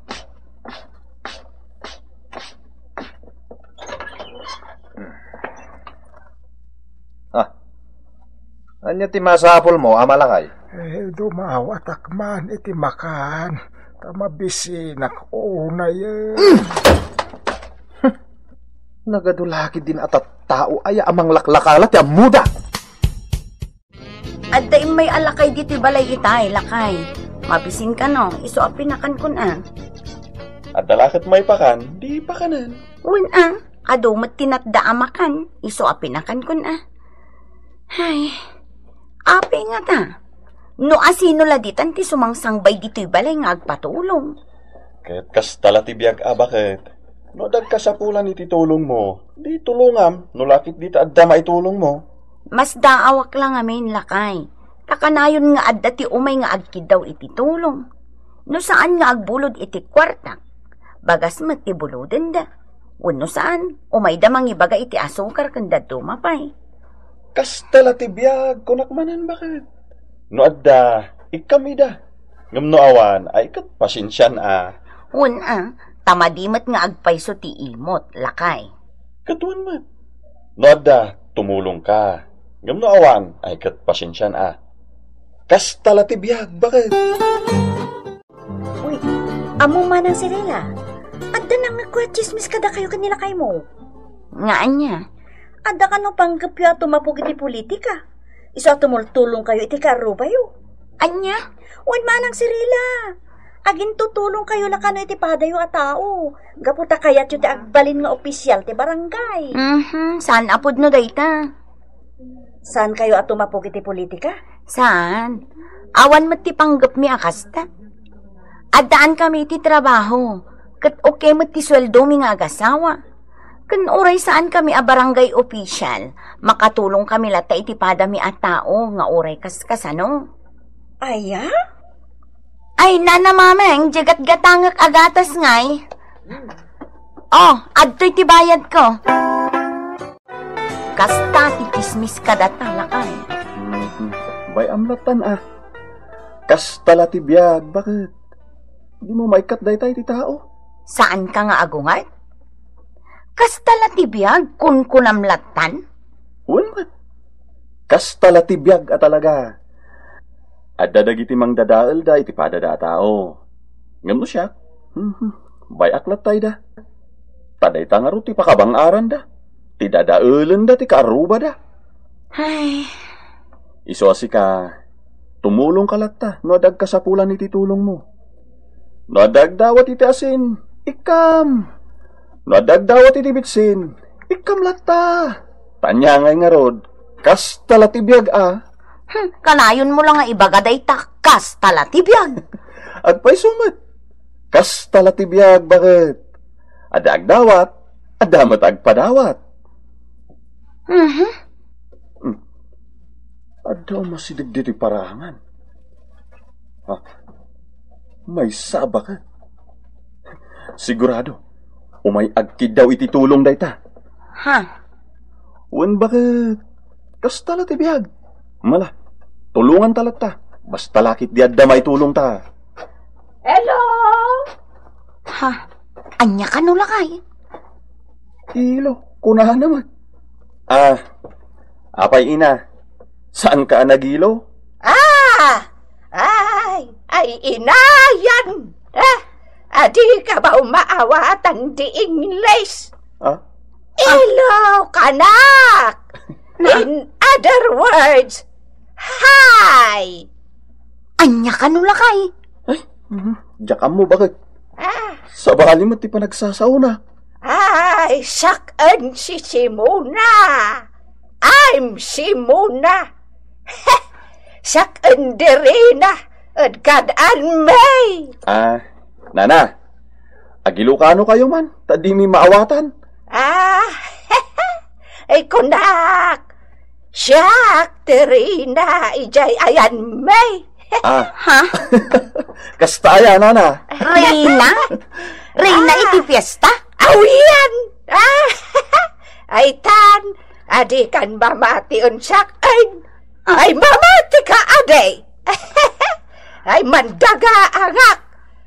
Anya ti masapol mo, amalakay? Dumawa takman iti makan. Tamabisinak una yan. Nagadulaki din at tao ay amang laklakalat ya muda. Adda may alakay dito balay itay, lakay. Mabisin ka no, isuapin na kan kun At dalakit may pakan, di pakanan. Uwan adumat tinatda amakan, isuapin na kan kun Ay, ape nga ta. No asino laditan ti sumangsangbay dito'y balay nga agpatulong. Ket kastala ti biag bakit? No dagkasapulan iti tulong mo, di tulungam, no lakit di ta adda maitulong mo. Mas daawak lang amin lakay. Kakanayon nga adda ti umay nga agkid daw iti tulong. No saan nga agbulod iti kwarta, bagas met ti buluden da. Uno saan, umay da mangibaga iti asukar kanda dumapay. Kastala ti biag, kunakmanan bakit? No adda, ikamida. Ngam no awan, ay kat pasensyan tamadimat nga agpayso ti imot, lakay. Katuan man. No adda, tumulong ka. Ngam no awan, ay kat pasensyan Kastala ti biag, bakit? Uy, amo man ang Sirela. Adda nang nagkwetsismis kada kayo kanila kay mo. Nga anya. Adda ka no panggapya tumapog iti politika. Isa tumultulong kayo iti karubayo. Anya? Uwan manang Sirela. Agin tutulong kayo lakano iti padayo a tao. Gaputa kayat yu ti agbalin nga opisyal ti barangay. Saan apod no dayta? Saan kayo at tumapog iti politika? Saan? Awan mat ti panggap mi akasta. Addaan kami iti trabaho. Kat okay mat ti sweldo mi nga agasawa. Kan oray saan kami a barangay official, makatulong kami lata iti padami at tao nga oray kaskasano. Aya? Ay nana mameng, jagat-gatangak agatas ngay. Adto'y ti bayad ko. Kasta ti tismis kadata lakay. Bay amlatan Kastala ti biag, bakit? Di mo maikat daytay ti tao? Saan ka nga agungat? Kastala ti biag kun kunamlatan? Uwan, kastala ti biag talaga. Adda dagiti mang dadaal da iti padada tao. Ngam no siya? Bay aklat tayo da. Taday ta nga ro ti pakabangaran da. Ti dadaulen da ti kaaruba da. Ay, Iso asi ka, tumulong ka latta, no adag kasapulan iti tulong mo. No adag dawat iti asin, ikam. No adag dawat iti bitsin, ikam latta. Tanya ngay nga rod, kas talatibiyag kanayon mo lang nga ibagaday takas talatibiyag. Agpay sumat, kas talatibiyag bakit? Adag dawat, adamat agpadawat. Adaw masidig diti parangan. May saba ka. Sigurado, umay agkid daw iti tulong dayta. Ha? Wen bakit? Kas talatibiyag. Mala, tulungan talat ta. Basta lakit di adda may tulong ta. Hello? Ha? Anya ka no lakay? Ilo, kunahan naman. Apay ina, saan ka nagilo? Ay, inayan! Adi ka ba umaawatan di English? Hello, kanak! In other words, hi! Anya ka no lakay? Diyan mo bakit? Sa bali mo ti pa nagsasauna. Ay, sakan si Simona. I'm Simona. Sakan dirina at gadaan may. Nana, agilukano kayo man, tadi mi maawatan. Ay kunak. Siak dirina ijay ayan may. Ha? Kastaya, Nana. Reyna? Reyna iti fiesta? Awiyan! Ay tan, adi kan mamati unsak ay mamati ka ade. Ay mandaga angak,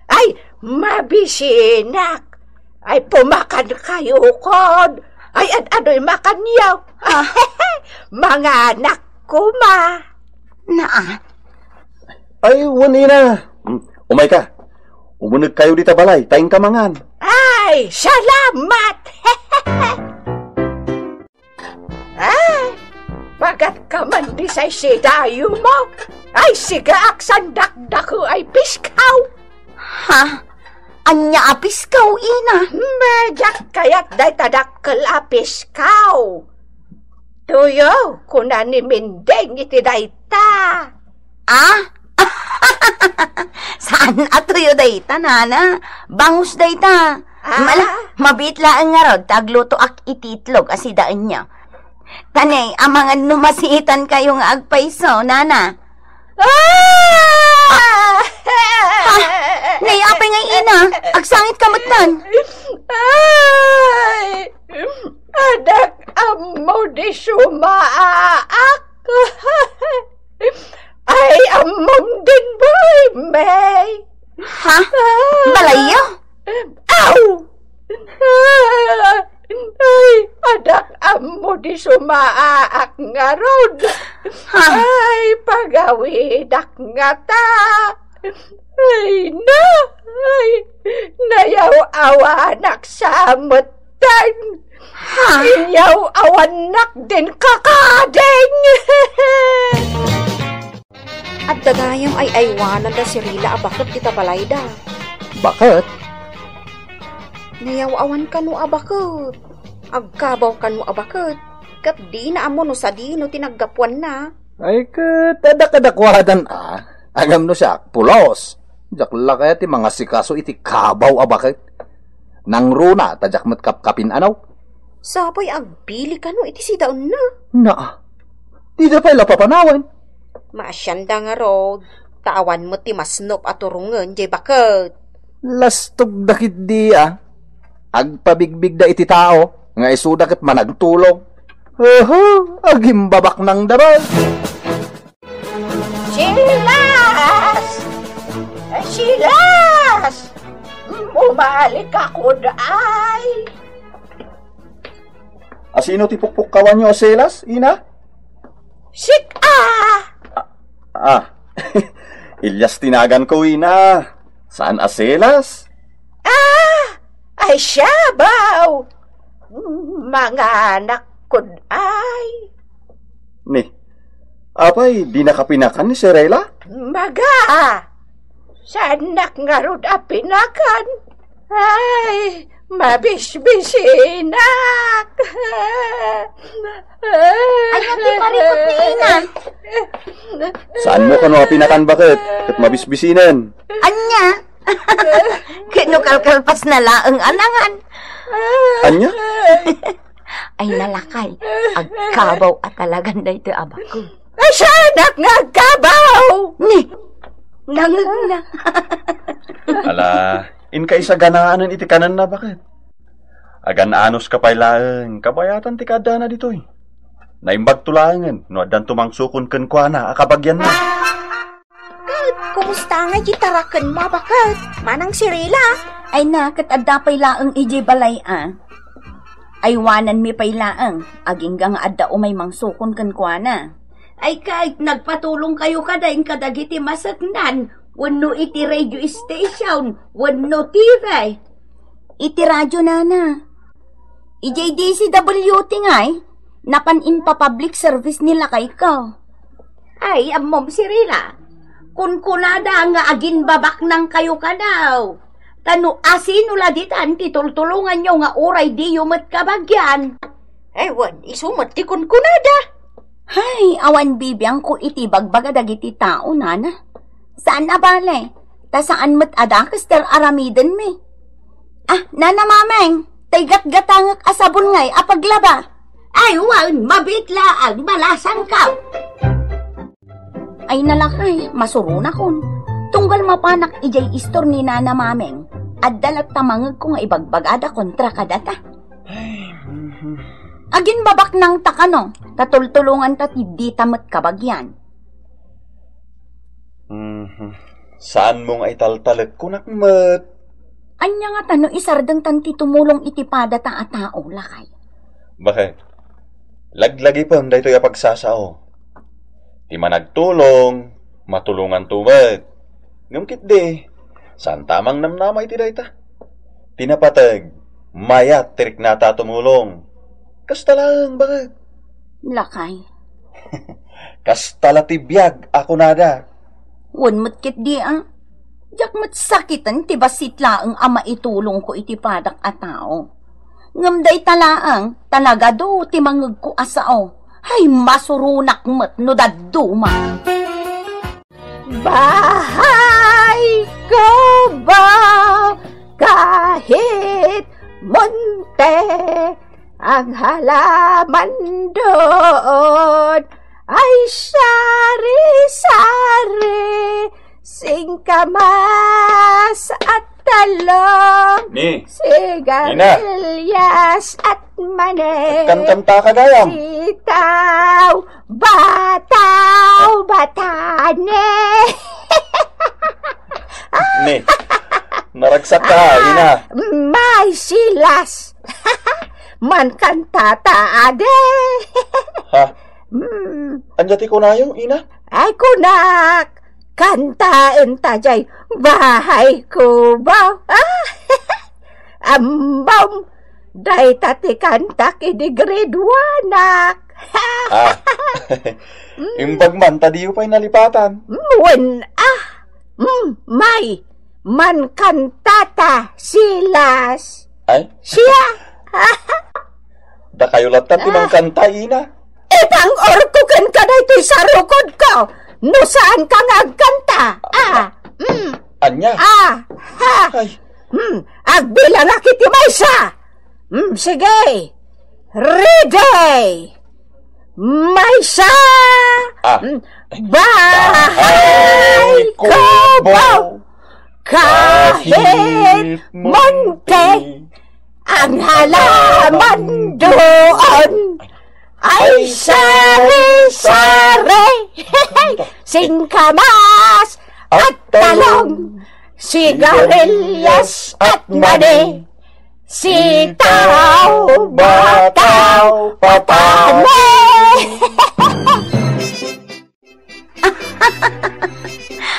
ay mabisinak, ay pumakan kayo kon, ay adoy makan yaw. Mga anak ko ma. Ay, wanina. Umay ka. Umunag kayo dita balay, tayong kamangan. Ay, salamat! Ay, bagat ka man di say sidayo mo. Ay, siga aksan dakdako ay piskaw. Ha? Anya apiskaw, ina? Medyak kayat day tadakkel apiskaw. Tuyo, kuna ni Mindeng iti dayta. Saan atuyo dayta, nana? Bangus dayta. Mabitlaan nga rod, tagluto ak ititlog asidaan niya. Tanay, amangan numasiitan kayo nga agpaiso, nana. Nayapay nga ina, agsangit kamatan. Ay, adak amo di sumaak. Ay, amom din boy, May. Ha? Balayo? Aw! Ay, adak amo di sumaak nga rod. Ay, pagawidak nga ta. Ay, na! Ay, nayaw-awanak sa amutan. Inyaw-awanak din kakadeng. At dagayam ay aywanan da si Rila abakot kita balayda. Bakit? Nayaw-awan ka no abakot. Agkabaw ka no abakot. Kat di na amo no sa di no tinaggapuan na. Ay kadakadakwadan agam no siya, pulos. Jakla kaya ti mga sikaso iti kabaw bakit? Nang runa, tajak mat kapkapin anaw. Sabay agbili ka no iti sidaon na. Di da pala papanawan. Maasyanda nga rod. Taawan mo ti masnop at turungan jay bakit. Lastog dakit di agpabigbig da iti tao, nga isuda ket managtulong. Agimbabak ng dabal. Silas! Silas! Bumalik ako daay. Asino ti pukpuk kawan nyo, Silas, ina? Ilyas tinagan ko, ina. Saan Silas? Ay siya, baw! mga anak ko ay. Ni, apay, di nakapinakan ni Sirela? Maga, sanak nga rod apinakan. Ay, mabisbisinak. Ay, hindi parikot ni Ina. Saan mo kano apinakan bakit? Kat mabisbisinan. Anya? Kinukalkalpas na laang anangan. Anya? Ay nalakay, agkabaw at talagan da ito abak ko. Ay, sanak nga kabaw. Ni, nangag na. Ala, in ka isa ganaanan iti kanan na bakit? Agan anos ka pa'y laeng, kabayatan ti kada na dito'y. Naimbag tulangan, no adan tumangsukon ken kwa na, akabagyan na. Kumusta nga gitarakan mo, bakit? Manang Sirela? Ay nakat adda pa'y laang iji balay Aywanan mi pa'y laang, aging nga adda umay mangsukon ken kwa na. Ay kahit nagpatulong kayo kadaing kadagiti masaknan, wano iti radio station, wano TV. Iti radyo na. IJDCWT nga'y, napanin pa public service nila kay ka. Ay, Mom Sirela, kun kunada nga agin babak nang kayo ka daw. Tano asino laditan titultulungan nyo nga uray di yumat kabagyan. Ay, wan, isumat ti kun kunada. Hay, awan bibiyang ko iti bagbaga dagiti tao, nana. Saan na bale? Ta saan mat adakas ter aramiden mi? Nana mameng, tay gat-gatangak asabon ngay apaglaba. Ay, wan, mabitlaang malasang ka. Ay nalakay, masuruna kon. Tunggal mapanak ijay istor ni nana mameng. At dalat tamangag ko nga ibagbagada kontra kadata. Agin babak ng takano, tatultulungan tatibdi tamat kabagyan. Saan mong ay taltalag kunakmat? Anya nga tano isardeng tanti tumulong itipada ta a tao lakay. Bakit? Laglagi pa ang daytoy apagsasao. Di man nagtulong, matulungan tumag. Ngamkit di, saan tamang namnamay ti dayta? Tinapatag, mayat tirik nata tumulong. Kasta lang, bakit? Lakay. Kasta latibiyag ako nada. Wan matkit di Jak mat sakitan ti basitla ang ama itulong ko iti padak a tao. Ngamday talaang talaga do ti mangeg ko asao. Hay masurunak mat no dadduma. Bahay ko ba kahit monte ang halaman doon ay sari-sari, singkamas at talong, sigarilyas at mani, Kantanta ka gayam. sitaw, bataw, batane. Ni, naragsak ka, ina. May silas. Man kantata ade. Ha? Anjati ko na yung ina? Ay kunak, kantaan tajay bahay ko ba? Ambam, day tati kantak idi grade 1 nak. Imbag man, tadiyo pa'y nalipatan. May, man kantata silas. Ay? Siya. Da kayo latan timang kanta, ina. Ipang orkukan ka na ito'y sarukod ko. No saan ka ngagkanta? Anya? Ay. Agbilang akiti maysa. Sige. Ready. Maysa. Bahay ko ba? Kahit monte ang halaman doon ay sari-sari, singkamas at talong, sigarilyas at mani, sitaw, bataw, patane.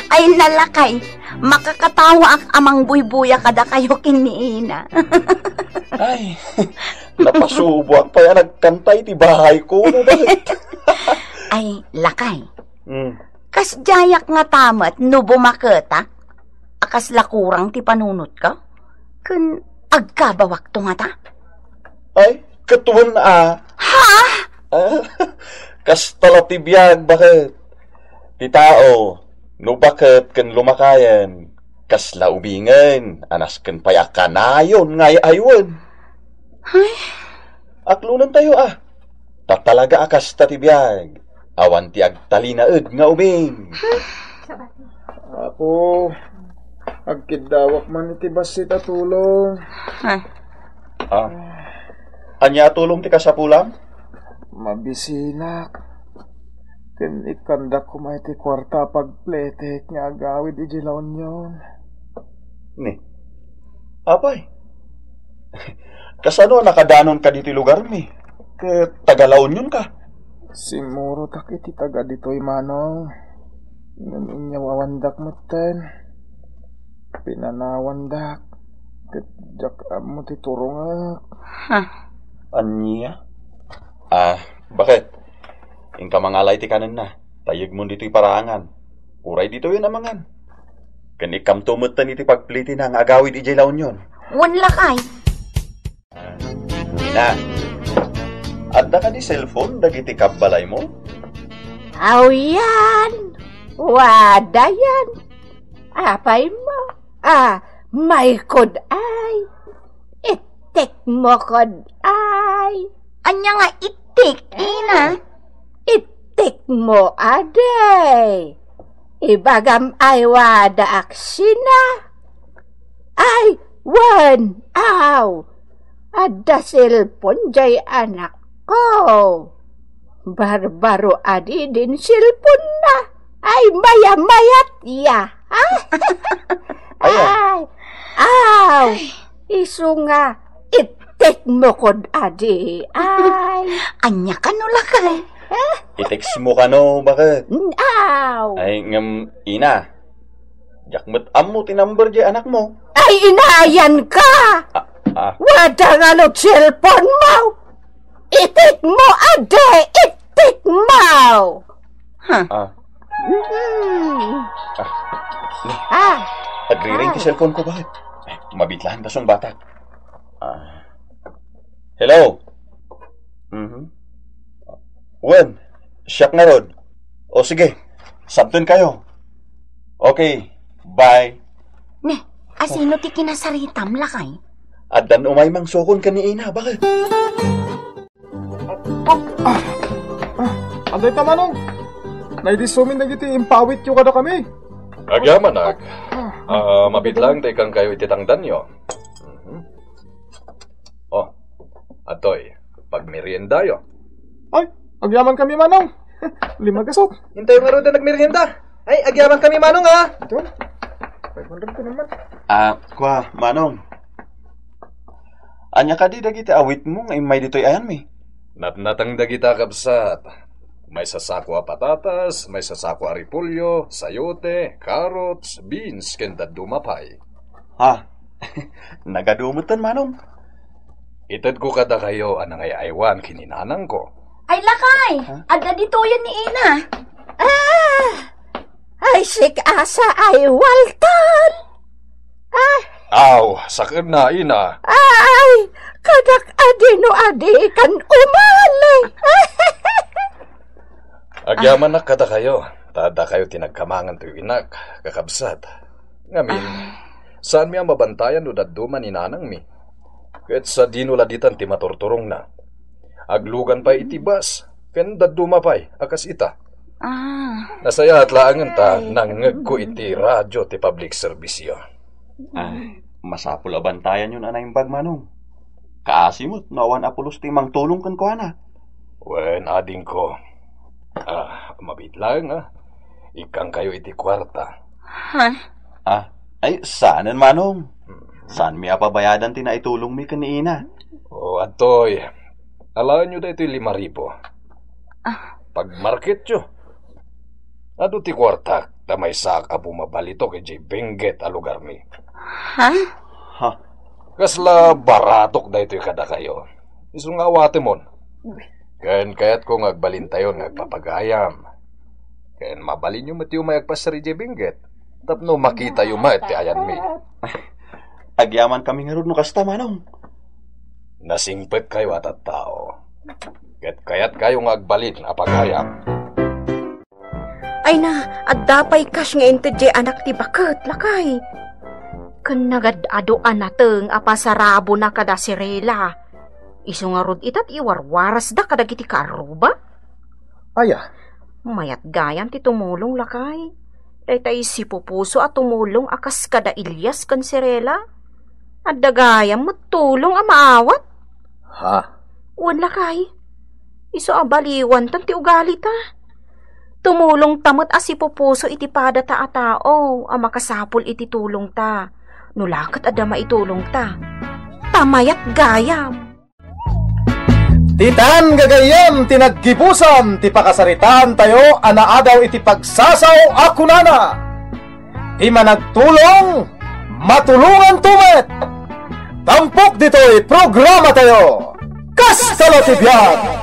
Ay nalakay, makakatawa ak amang buybuya kada kayo kiniina. Ay, Napasubuak pa yan, nagkantay ti bahay ko. Bakit? Ay, lakay. Hmm. Kas jayak nga tamat, no bumaketa. Akas lakurang ti panunot ka. Kun agkabawak to nga ta. Ay, katuwan Ha? Kas talatibiyag, bakit? Ti tao, no bakit kan lumakayan, kas laubingan, anas kan payakanayon, ngay aywan. Ay, Aklunan tayo tatalaga akas tatibiyag, awan ti agtalinaed nga ubing. Ako, agkidawak man iti basit at tulong. Anya tulong ti kasapulam? Mabisilak. Ken ikandak ko may ti kwarta pagpletek nga agawid ijilaon yon. Ni, apay. Kasano nakadanon ka dito lugar mi? Ke Tagalaon yun ka? Simuro tak iti taga dito'y manong. Naninyaw awandak matan. Pinanawandak. Ketjak mo ti turungak. Anya? Bakit? Ingka mangalay ti kanan na. Tayag mo dito'y parangan. Uray dito yun amangan. Kanikam tumutan iti pagpliti na ang agawid ijilaon yun. wan lakay. Na, adda ka di cellphone dagiti kabbalay mo? Aw yan! Wada yan! Apay mo? May kod ay! Itik mo kod ay! Anya nga itik, ina. Itik mo aday! Ibagam ay wada aksina! Ay! Wan! Aw! Adda cellphone jay anak ko! Barbaro adi din cellphone na! Ay! Maya-mayat ya! Ay! Aw! Isu nga! Itik mo kod adi! Ay! Anya ka no lakay. I-text mo ka no, bakit? Aw! Ay, ina. Jakmet amo ti number di anak mo. Ay, inayan ka! Wada nga no cellphone mo! Itik mo, ade! Itik mo! Nagriring ti cellphone ko, bakit? Mabitlahan basong bata. Hello? Wen, siyak nga rod. O sige, sabton kayo. Okay, bye. Ne, asino ti kinasaritam lakay? Addan umay mang sokon ka ni ina, bakit? Anday tamanong. Naidisumin na giti impawit yung kada kami. Agyamanag. Mabitlang tayo kang kayo ititangdan nyo. Oh, atoy, pagmerienda yo. Ay, agyaman kami manong. 5 gasot. Hintay nga rin na nagmerienda. Ay, agyaman kami manong Ito. 500 ko naman. Kwa, manong. Anya ka di dagiti awit mo ngay may dito'y ayan mi. Natnatang dagita kabsat. May sasako a patatas, may sasako a repolyo, sayote, carrots, beans, kenda dumapay. Nagadumutan manong. Itad ko kada kayo anang ay aywan kininanang ko. Ay lakay, adda dito yan ni ina. Ay, asa ay waltan! Aw, sakit na ina. Ay, kadak adino adi kan umalay! Agyaman na kada kayo. Tada kayo tinagkamangan to inak, kakabsat. Ngamin, saan mi ang mabantayan o daduman ni nanang mi? Kahit sa dinuladitan ti maturturong na. Aglugan pa itibas, ken daduma pa'y, akas ita. Nasaya at laangan ta, nangag ko iti radyo ti public service yo. Masapul abantayan yun anay bag manong. Kaasimot, nawan apulos ti mang tulong kan ko ana. Wen, ading ko. Mabit lang Ikang kayo iti kwarta. Ay, saanan manong? Saan mi apabayadan ti naitulong mi kaniina? O, atoy. Alaan nyo da ito'y 5,000. Pag-market nyo. Ado ti kwarta, tamay sak bumabalito kay J. Benguet a lugar mi. Ha? Kasla baratok da ito'y kada kayo. Isu nga awate mon. Ken kayat ko ngagbalintayon ngagpapagayam. Ken mabalin yung matiyo may agpasari jebingget. Tapno makita yung ti ayan mi. Agyaman kami nga ron no kasta manong. Nasingpet kayo at tao. Ket kayat kayo ngagbalin apagayam. Ay na, addapay kas nga intedye anak ti baket, lakay. Kan nagadadoan nateng apasarabo na kada sirela. Isu nga rod itat iwarwaras da kada giti kaaruba. Aya, Mayat gayam ti tumulong, lakay. Daytay si Pupuso at tumulong akas kada Ilyas kan sirela. Adda gayam matulong a maawat. ha? Wan, lakay. Isu abaliwan tan ti ugali ta. Tumulong tamot as si Pupuso iti pada ta a tao, a makasapol iti tulong ta. Nulakat adda maitulong ta. Tamayat gayam. Titan gagayem tinaggibusan ti pakasaritan tayo anaadaw iti pagsasaw akunana. Ti managtulong, matulungan tumet. Tampok dito'y programa tayo. Kastalo ti biyan!